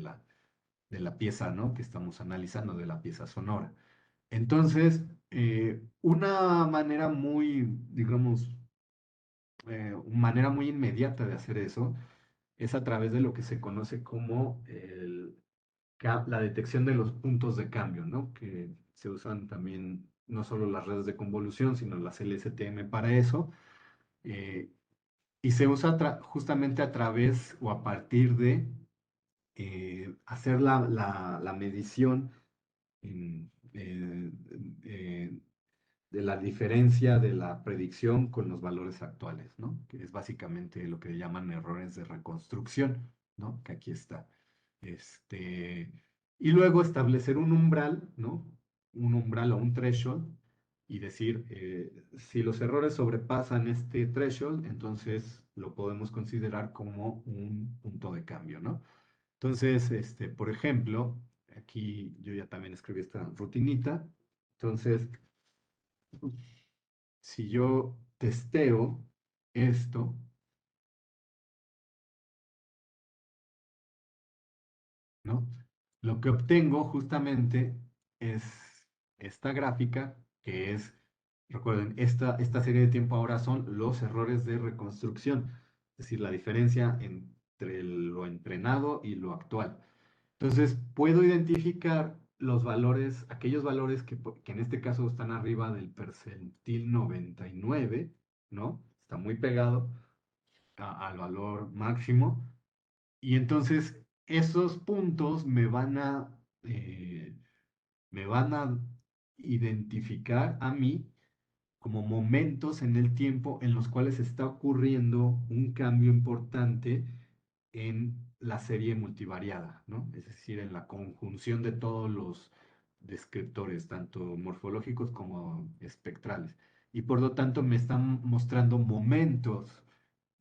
la pieza, ¿no? Que estamos analizando, de la pieza sonora. Entonces, una manera muy, digamos, manera muy inmediata de hacer eso es a través de lo que se conoce como la detección de los puntos de cambio, ¿no? Que se usan también no solo las redes de convolución, sino las LSTM para eso. Eh, Y se usa justamente a través o a partir de hacer la medición en, de la diferencia de la predicción con los valores actuales, ¿no? Que es básicamente lo que llaman errores de reconstrucción, ¿no? Que aquí está. Este, y luego establecer un umbral, ¿no? Un umbral o un threshold y decir, si los errores sobrepasan este threshold, entonces lo podemos considerar como un punto de cambio, ¿no? Entonces, por ejemplo, aquí yo ya también escribí esta rutinita. Entonces, si yo testeo esto, ¿no? Lo que obtengo justamente es esta gráfica, que es, recuerden, esta serie de tiempo ahora son los errores de reconstrucción, es decir, la diferencia entre lo entrenado y lo actual. Entonces, puedo identificar los valores, aquellos valores que en este caso están arriba del percentil 99, ¿no? Está muy pegado al valor máximo. Y entonces esos puntos me van a identificar a mí como momentos en el tiempo en los cuales está ocurriendo un cambio importante en la serie multivariada, ¿no? Es decir, en la conjunción de todos los descriptores, tanto morfológicos como espectrales. Y por lo tanto me están mostrando momentos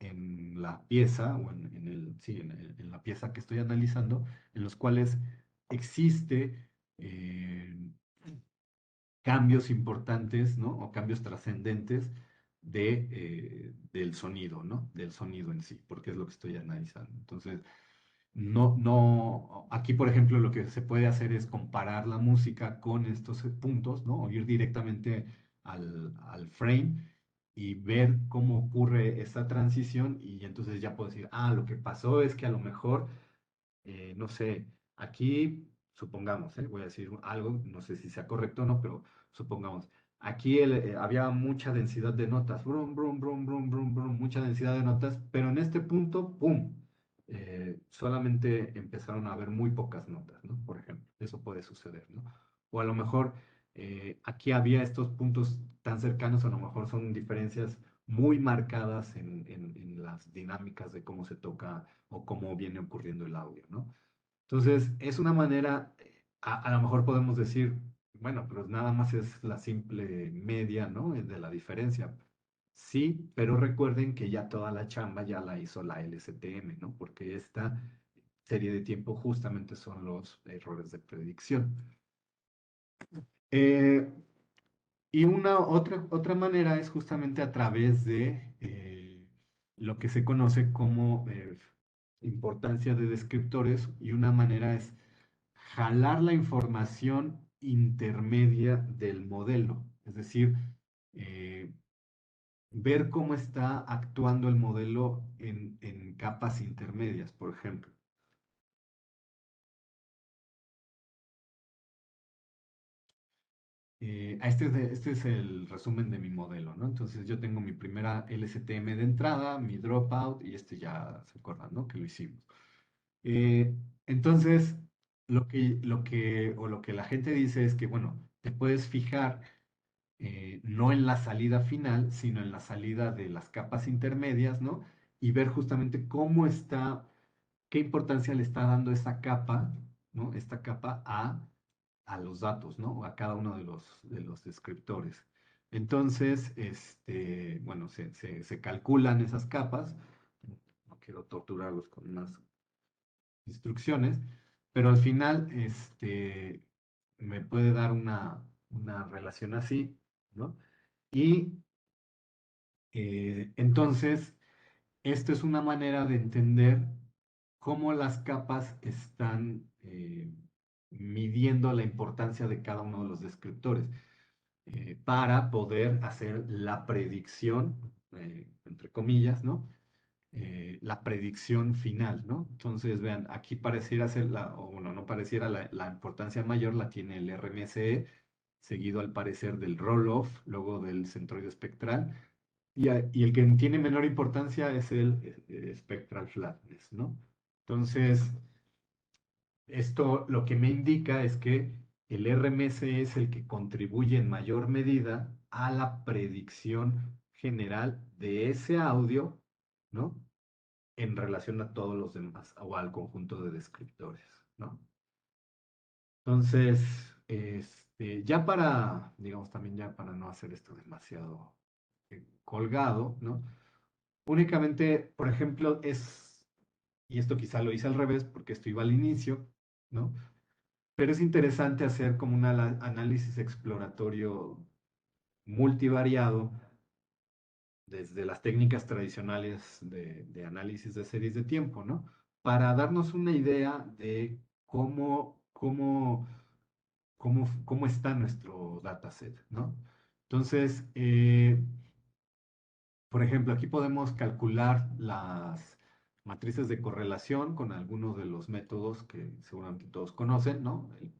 en la pieza, o sí, en la pieza que estoy analizando, en los cuales existe cambios importantes, ¿no? O cambios trascendentes del sonido, ¿no? Del sonido en sí, porque es lo que estoy analizando. Entonces, aquí por ejemplo lo que se puede hacer es comparar la música con estos puntos, ¿no? O ir directamente al frame y ver cómo ocurre esa transición y entonces ya puedo decir, lo que pasó es que a lo mejor no sé, aquí supongamos, voy a decir algo, no sé si sea correcto o no, pero supongamos, aquí había mucha densidad de notas, brum, brum, brum, brum, brum, brum, mucha densidad de notas, pero en este punto, ¡pum! Solamente empezaron a haber muy pocas notas, ¿no? Por ejemplo, eso puede suceder, ¿no? O a lo mejor aquí había estos puntos tan cercanos, a lo mejor son diferencias muy marcadas en las dinámicas de cómo se toca o cómo viene ocurriendo el audio, ¿no? Entonces, es una manera, a lo mejor podemos decir, bueno, pero nada más es la simple media, ¿no? De la diferencia. Sí, pero recuerden que ya toda la chamba ya la hizo la LSTM, ¿no? Porque esta serie de tiempo justamente son los errores de predicción. Eh, y otra manera es justamente a través de lo que se conoce como importancia de descriptores y una manera es jalar la información intermedia del modelo, es decir, eh, ver cómo está actuando el modelo en capas intermedias, por ejemplo. Este es el resumen de mi modelo, ¿no? Entonces yo tengo mi primera LSTM de entrada, mi dropout, y ya se acuerdan, ¿no? Que lo hicimos. Eh, entonces, lo que la gente dice es que, bueno, te puedes fijar no en la salida final, sino en la salida de las capas intermedias, ¿no? Y ver justamente cómo está, qué importancia le está dando esa capa, ¿no? Esta capa a los datos, ¿no? A cada uno de los descriptores. Entonces, bueno, se calculan esas capas. No quiero torturarlos con unas instrucciones, pero al final, me puede dar una relación así, ¿no? Y entonces, esto es una manera de entender cómo las capas están midiendo la importancia de cada uno de los descriptores para poder hacer la predicción, entre comillas, ¿no? La predicción final, ¿no? Entonces, vean, aquí pareciera ser o bueno, no pareciera, la importancia mayor la tiene el RMSE, seguido al parecer del roll-off, luego del centroide espectral, y el que tiene menor importancia es el spectral flatness, ¿no? Entonces, esto lo que me indica es que el RMS es el que contribuye en mayor medida a la predicción general de ese audio, ¿no? En relación a todos los demás o al conjunto de descriptores, ¿no? Entonces, ya para, digamos, también ya para no hacer esto demasiado colgado, ¿no? Únicamente, por ejemplo, y esto quizá lo hice al revés porque esto iba al inicio, ¿no? Pero es interesante hacer como un análisis exploratorio multivariado desde las técnicas tradicionales de análisis de series de tiempo, ¿no? Para darnos una idea de cómo está nuestro dataset, ¿no? Entonces, por ejemplo, aquí podemos calcular las matrices de correlación con algunos de los métodos que seguramente todos conocen, ¿no? El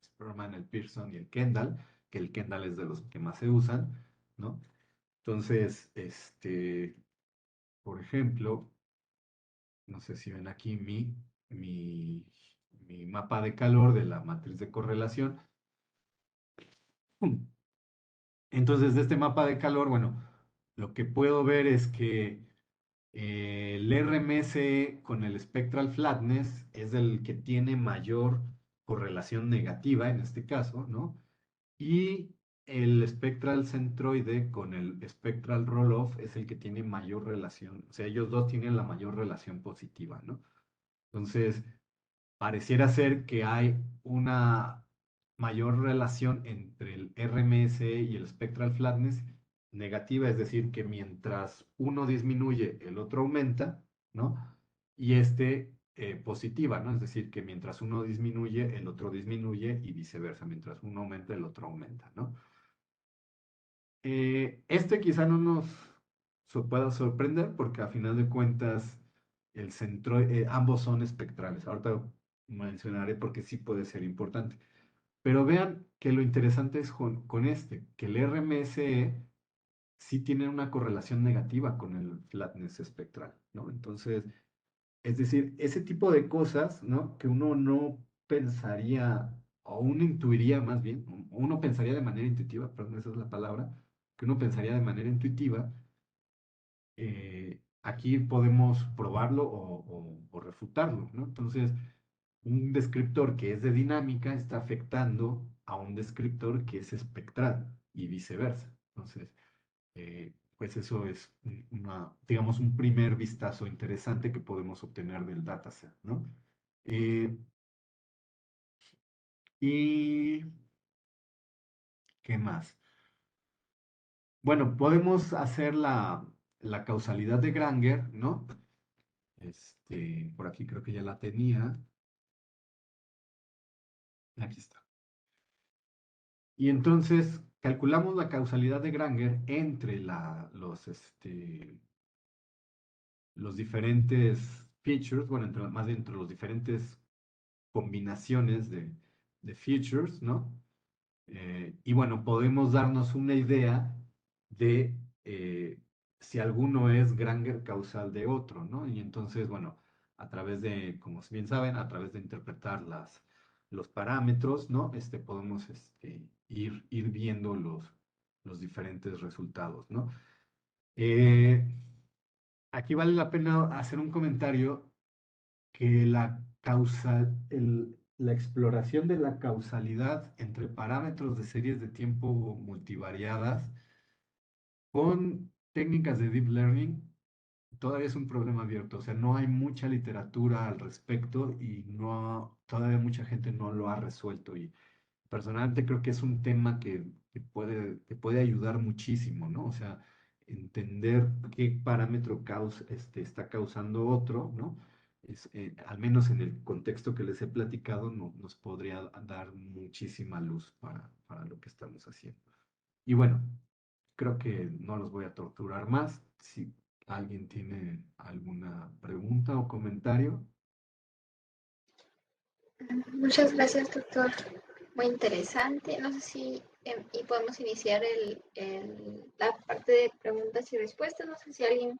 Sperman, el Pearson y el Kendall, que el Kendall es de los que más se usan, ¿no? Entonces, por ejemplo, no sé si ven aquí mi, mi mapa de calor de la matriz de correlación. Entonces, de este mapa de calor, bueno, lo que puedo ver es que el RMS con el spectral flatness es el que tiene mayor correlación negativa en este caso, ¿no? Y el spectral centroide con el spectral roll-off es el que tiene mayor relación, o sea, ellos dos tienen la mayor relación positiva, ¿no? Entonces, pareciera ser que hay una mayor relación entre el RMS y el spectral flatness negativa, es decir, que mientras uno disminuye, el otro aumenta, ¿no? Y positiva, ¿no? Es decir, que mientras uno disminuye, el otro disminuye y viceversa, mientras uno aumenta, el otro aumenta, ¿no? Quizá no nos pueda sorprender porque a final de cuentas ambos son espectrales. Ahorita mencionaré porque sí puede ser importante. Pero vean que lo interesante es con que el RMSE sí tiene una correlación negativa con el flatness espectral, ¿no? Entonces, es decir, ese tipo de cosas, ¿no? Que uno no pensaría, o uno intuiría más bien, o uno pensaría de manera intuitiva, perdón, esa es la palabra, que uno pensaría de manera intuitiva, aquí podemos probarlo o refutarlo, ¿no? Entonces, un descriptor que es de dinámica está afectando a un descriptor que es espectral y viceversa. Entonces, pues eso es digamos, un primer vistazo interesante que podemos obtener del dataset, ¿no? Eh, ¿Y qué más? Bueno, podemos hacer la causalidad de Granger, ¿no? Por aquí creo que ya la tenía. Aquí está. Y entonces calculamos la causalidad de Granger entre los diferentes features, bueno, más bien entre los diferentes combinaciones de features, ¿no? Y bueno, podemos darnos una idea de si alguno es Granger causal de otro, ¿no? Y entonces, bueno, como bien saben, a través de interpretar los parámetros, ¿no? Podemos ir viendo los diferentes resultados, ¿no? Eh, Aquí vale la pena hacer un comentario que la exploración de la causalidad entre parámetros de series de tiempo multivariadas con técnicas de deep learning todavía es un problema abierto. O sea, no hay mucha literatura al respecto y todavía mucha gente no lo ha resuelto. Y personalmente creo que es un tema que puede ayudar muchísimo, ¿no? O sea, entender qué parámetro está causando otro, ¿no? Al menos en el contexto que les he platicado, nos podría dar muchísima luz para lo que estamos haciendo. Y bueno, creo que no los voy a torturar más. Si alguien tiene alguna pregunta o comentario. Muchas gracias, doctor. Muy interesante. No sé si Y podemos iniciar la parte de preguntas y respuestas. No sé si alguien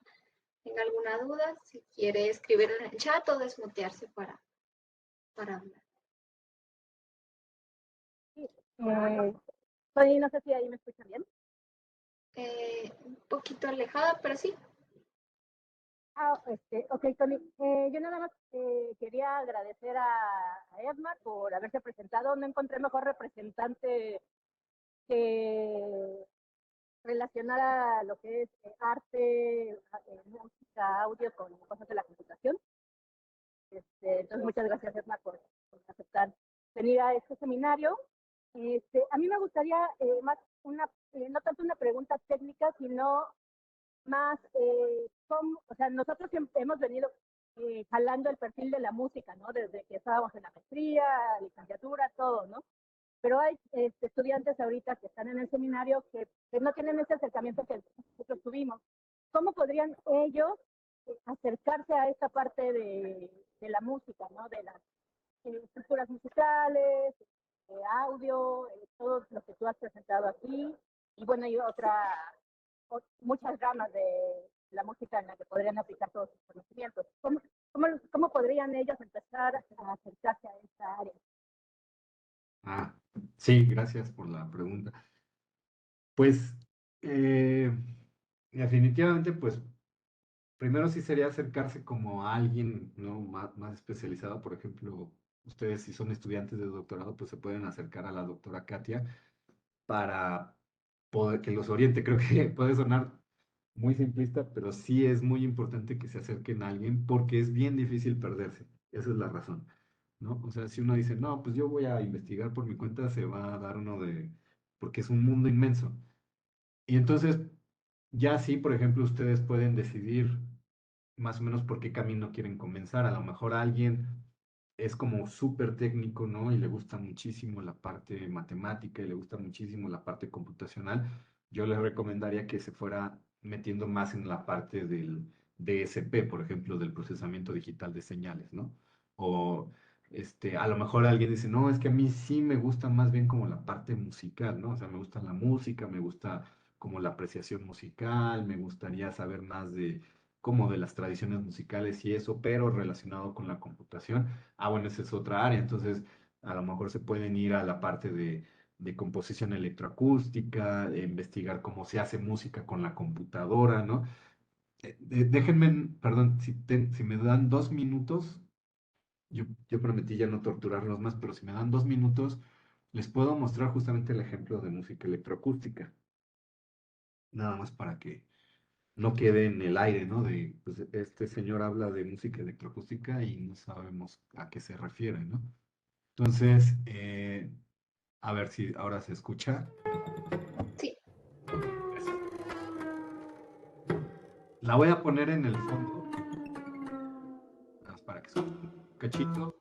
tenga alguna duda, si quiere escribirlo en el chat o desmutearse para hablar. Sí, Tony, no sé si ahí me escuchan bien. Un poquito alejada, pero sí. Ok, Tony. Yo nada más quería agradecer a Edmar por haberse presentado. No encontré mejor representante que relacionara lo que es arte, música, audio con cosas de la computación. Entonces, muchas gracias, Edmar, por aceptar venir a este seminario. A mí me gustaría más no tanto una pregunta técnica, sino más, o sea, nosotros siempre hemos venido jalando el perfil de la música, ¿no? Desde que estábamos en la maestría, licenciatura, todo, ¿no? Pero hay estudiantes ahorita que están en el seminario que no tienen ese acercamiento que nosotros tuvimos. ¿Cómo podrían ellos acercarse a esta parte de la música, ¿no? De las estructuras musicales, audio, todo lo que tú has presentado aquí, y bueno, hay muchas ramas de la música en la que podrían aplicar todos sus conocimientos. ¿Cómo podrían ellos empezar a acercarse a esta área? Sí, gracias por la pregunta. Pues, definitivamente, pues, primero sí sería acercarse como a alguien, ¿no? Más especializado. Por ejemplo, ustedes si son estudiantes de doctorado, pues se pueden acercar a la doctora Katia para poder que los oriente. Creo que puede sonar muy simplista, pero sí es muy importante que se acerquen a alguien porque es bien difícil perderse. Esa es la razón, ¿no? O sea, si uno dice, no, pues yo voy a investigar por mi cuenta, se va a dar uno de, porque es un mundo inmenso. Y entonces, ya sí, por ejemplo, ustedes pueden decidir más o menos por qué camino quieren comenzar. A lo mejor alguien es como súper técnico, ¿no? Y le gusta muchísimo la parte matemática y le gusta muchísimo la parte computacional. Yo les recomendaría que se fuera metiendo más en la parte del DSP, por ejemplo, del procesamiento digital de señales, ¿no? O a lo mejor alguien dice, no, es que a mí sí me gusta más bien como la parte musical, ¿no? O sea, me gusta la música, me gusta como la apreciación musical, me gustaría saber más de como de las tradiciones musicales y eso, pero relacionado con la computación. Bueno, esa es otra área, entonces a lo mejor se pueden ir a la parte de composición electroacústica, de investigar cómo se hace música con la computadora, ¿no? Déjenme, perdón, si me dan 2 minutos, yo prometí ya no torturarlos más, pero si me dan 2 minutos, les puedo mostrar justamente el ejemplo de música electroacústica, nada más para que no quede en el aire, ¿no? De, pues, este señor habla de música electroacústica y no sabemos a qué se refiere, ¿no? Entonces, a ver si ahora se escucha. Sí. Eso. La voy a poner en el fondo, nada más para que escuchen un cachito.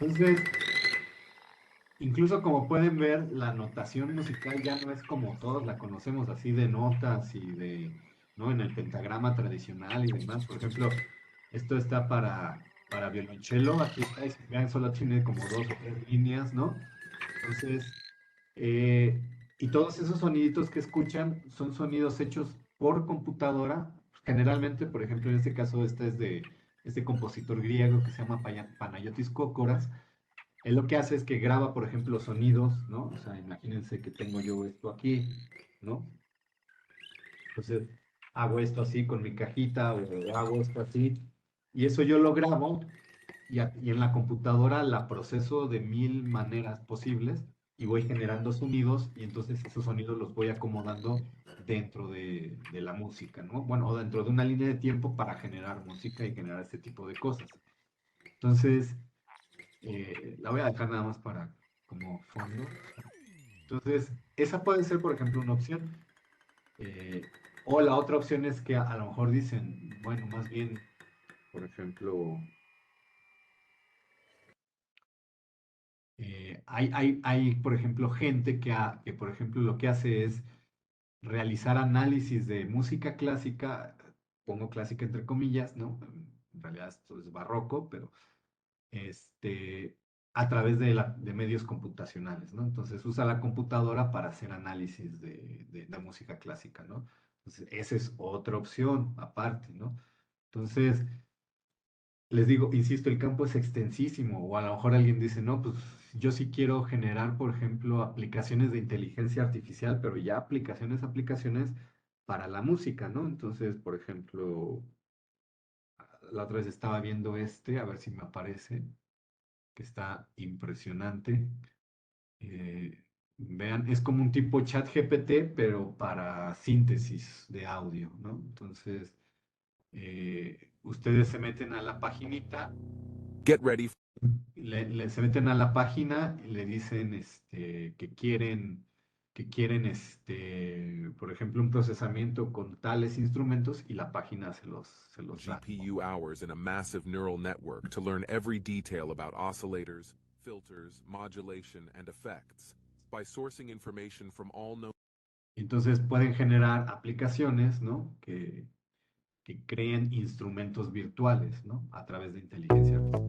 Entonces, incluso como pueden ver, la notación musical ya no es como todos la conocemos, así de notas y de, ¿no? En el pentagrama tradicional y demás. Por ejemplo, esto está para violonchelo, aquí está, y si vean, solo tiene como 2 o 3 líneas, ¿no? Entonces, eh, y todos esos soniditos que escuchan son sonidos hechos por computadora. Generalmente, por ejemplo, en este caso, este es de este compositor griego que se llama Panayotis Kókoras. Él lo que hace es que graba, por ejemplo, sonidos, ¿no? O sea, imagínense que tengo yo esto aquí, ¿no? Entonces, hago esto así con mi cajita o hago esto así, y eso yo lo grabo y en la computadora la proceso de 1000 maneras posibles y voy generando sonidos y entonces esos sonidos los voy acomodando dentro de la música, ¿no? Bueno, o dentro de una línea de tiempo para generar música y generar este tipo de cosas. Entonces, la voy a dejar nada más para como fondo. Entonces, esa puede ser, por ejemplo, una opción. O la otra opción es que a lo mejor dicen, bueno, más bien, por ejemplo, Hay, por ejemplo, gente que, por ejemplo, lo que hace es realizar análisis de música clásica, pongo clásica entre comillas, ¿no? En realidad esto es barroco, pero este, a través de medios computacionales, ¿no? Entonces usa la computadora para hacer análisis de música clásica, ¿no? Entonces, esa es otra opción aparte, ¿no? Entonces, les digo, insisto, el campo es extensísimo, o a lo mejor alguien dice, no, pues yo sí quiero generar, por ejemplo, aplicaciones de inteligencia artificial, pero ya aplicaciones para la música, ¿no? Entonces, por ejemplo, la otra vez estaba viendo a ver si me aparece, que está impresionante. Vean, es como un tipo chat GPT, pero para síntesis de audio, ¿no? Entonces, ustedes se meten a la paginita. Get ready. Se meten a la página y le dicen que quieren por ejemplo, un procesamiento con tales instrumentos y la página se los da. GPU hours in a massive neural network to learn every detail about oscillators, filters, modulation, and effects. By sourcing information from all known. Entonces pueden generar aplicaciones, ¿no? Que creen instrumentos virtuales, ¿no? A través de inteligencia artificial.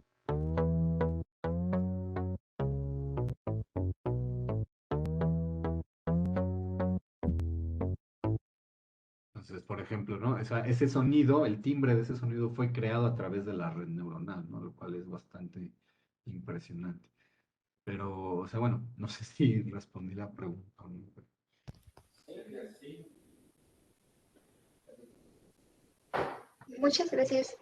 Entonces, por ejemplo, ¿no? Ese sonido, el timbre de ese sonido fue creado a través de la red neuronal, ¿no? Lo cual es bastante impresionante. Pero, o sea, bueno, no sé si respondí la pregunta, ¿no? Muchas gracias.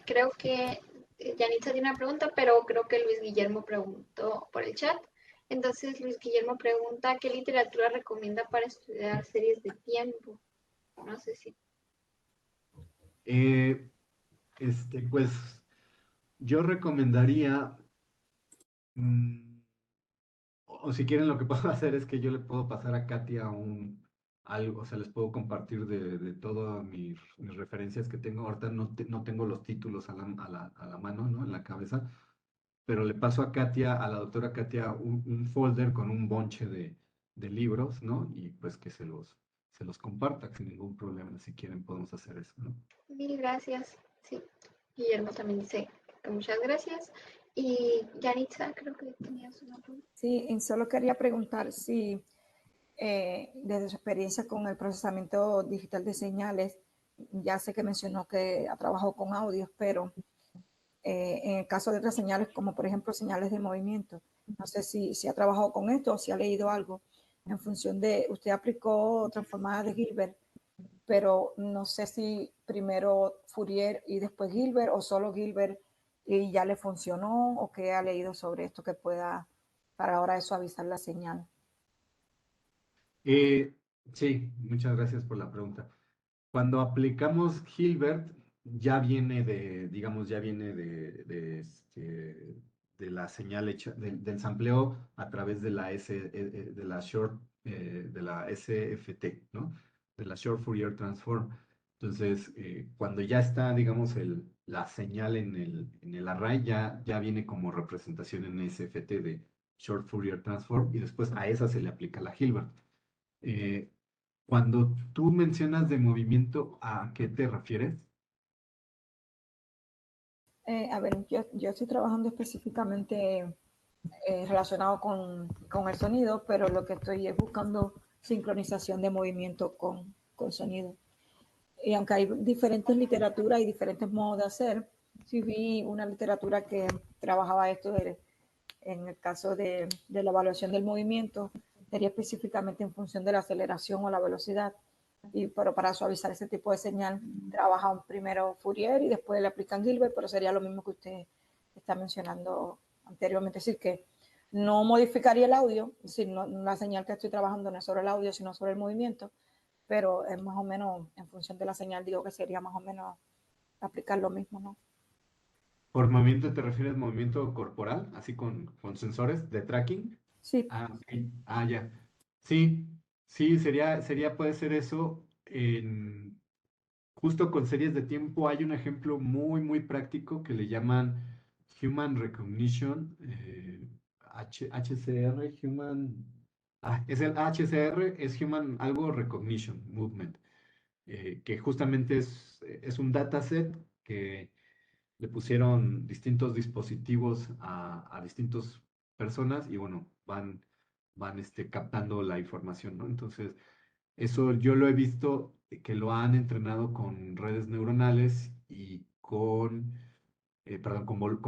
Creo que Yanitza tiene una pregunta, pero creo que Luis Guillermo preguntó por el chat. Entonces, Luis Guillermo pregunta, ¿qué literatura recomienda para estudiar series de tiempo? No sé si... Eh, pues yo recomendaría, mm, o si quieren lo que puedo hacer es que yo le puedo pasar a Katia algo, o sea, les puedo compartir de todas mis referencias que tengo. Ahorita no tengo los títulos a la mano, ¿no? En la cabeza, pero le paso a Katia, a la doctora Katia, un folder con un bonche de libros, ¿no? Y pues que se los comparta sin ningún problema. Si quieren podemos hacer eso, ¿no? Mil gracias. Sí, Guillermo también dice que muchas gracias. Y Yanitza, creo que tenías una pregunta. Sí, y solo quería preguntar si desde su experiencia con el procesamiento digital de señales, ya sé que mencionó que ha trabajado con audios, pero en el caso de otras señales, como por ejemplo señales de movimiento, no sé si ha trabajado con esto o si ha leído algo en función de, usted aplicó transformada de Gilbert, pero no sé si primero Fourier y después Gilbert o solo Gilbert y ya le funcionó o qué ha leído sobre esto que pueda para ahora suavizar la señal. Eh, sí, muchas gracias por la pregunta. Cuando aplicamos Hilbert, ya viene digamos, ya viene de la señal hecha, del sampleo a través de la de la short, de la SFT, ¿no? De la Short Fourier Transform. Entonces, cuando ya está, digamos, la señal en el array, ya viene como representación en SFT de Short Fourier Transform y después a esa se le aplica la Hilbert. Eh, Cuando tú mencionas de movimiento, ¿a qué te refieres? A ver, yo estoy trabajando específicamente relacionado con el sonido, pero lo que estoy es buscando sincronización de movimiento con sonido. Y aunque hay diferentes literaturas y diferentes modos de hacer, sí vi una literatura que trabajaba esto en el caso de la evaluación del movimiento, sería específicamente en función de la aceleración o la velocidad. Pero para suavizar ese tipo de señal, trabajan primero Fourier y después le aplican Gilbert, pero sería lo mismo que usted está mencionando anteriormente. Es decir, que no modificaría el audio, sino la señal que estoy trabajando no es sobre el audio, sino sobre el movimiento, pero es más o menos en función de la señal, digo que sería más o menos aplicar lo mismo, ¿no? ¿Por movimiento te refieres movimiento corporal, así con sensores de tracking? Sí. Ah, ok. Ah, ya. Sí, sí, puede ser eso. Justo con series de tiempo hay un ejemplo muy práctico que le llaman Human Recognition HCR, es el HCR, es Human algo Recognition Movement, que justamente es un dataset que le pusieron distintos dispositivos a distintas personas y bueno, van captando la información, ¿no? Entonces, eso yo lo he visto que lo han entrenado con redes neuronales y con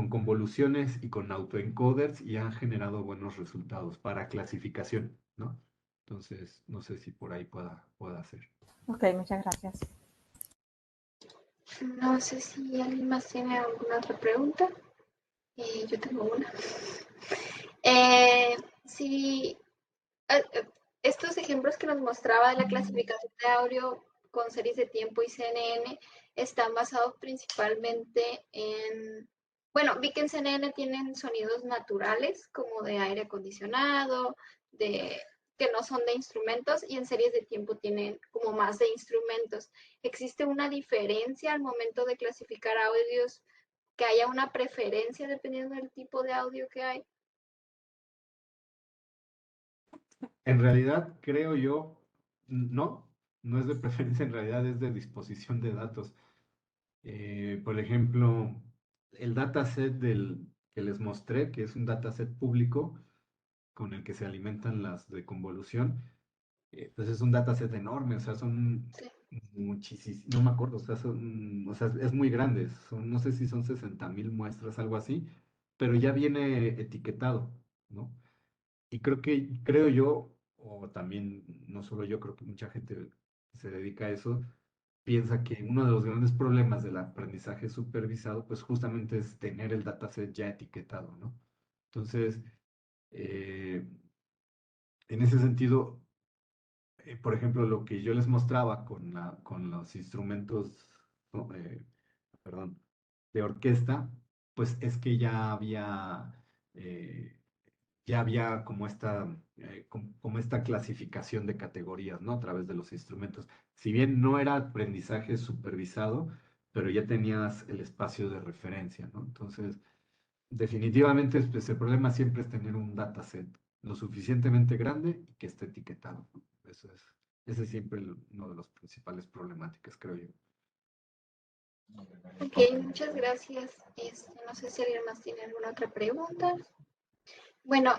convoluciones y con autoencoders y han generado buenos resultados para clasificación, ¿no? Entonces, no sé si por ahí pueda ser. Ok, muchas gracias. No sé si alguien más tiene alguna otra pregunta. Yo tengo una. Sí, estos ejemplos que nos mostraba de la clasificación de audio con series de tiempo y CNN están basados principalmente en, bueno, vi que en CNN tienen sonidos naturales como de aire acondicionado, que no son de instrumentos, y en series de tiempo tienen como más de instrumentos. ¿Existe una diferencia al momento de clasificar audios, que haya una preferencia dependiendo del tipo de audio que hay? En realidad, creo yo, no es de preferencia, en realidad es de disposición de datos. Por ejemplo, el dataset que les mostré, que es un dataset público con el que se alimentan las de convolución, pues es un dataset enorme, o sea, son Sí. muchísimos, no me acuerdo, o sea, es muy grande, no sé si son 60,000 muestras, algo así, pero ya viene etiquetado, ¿no? Y creo yo, o también, no solo yo, creo que mucha gente que se dedica a eso, piensa que uno de los grandes problemas del aprendizaje supervisado, pues justamente es tener el dataset ya etiquetado, ¿no? Entonces, eh, en ese sentido, por ejemplo, lo que yo les mostraba con los instrumentos, ¿no? Perdón, de orquesta, pues es que eh, ya había como esta clasificación de categorías, ¿no? A través de los instrumentos. Si bien no era aprendizaje supervisado, pero ya tenías el espacio de referencia, ¿no? Entonces, definitivamente, pues, el problema siempre es tener un dataset lo suficientemente grande y que esté etiquetado, ¿no? Ese es siempre uno de los principales problemáticas, creo yo. Ok, muchas gracias. No sé si alguien más tiene alguna otra pregunta. Bueno,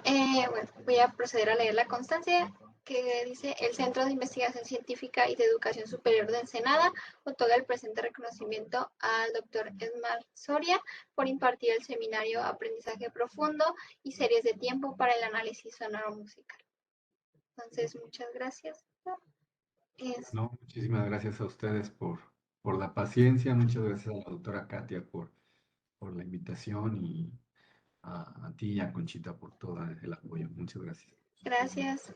voy a proceder a leer la constancia que dice: el Centro de Investigación Científica y de Educación Superior de Ensenada otorga el presente reconocimiento al doctor Esmar Soria por impartir el seminario Aprendizaje Profundo y Series de Tiempo para el Análisis Sonoro Musical. Entonces, muchas gracias. No, muchísimas gracias a ustedes por la paciencia, muchas gracias a la doctora Katia por la invitación y a ti y a Conchita por todo el apoyo. Muchas gracias. Gracias.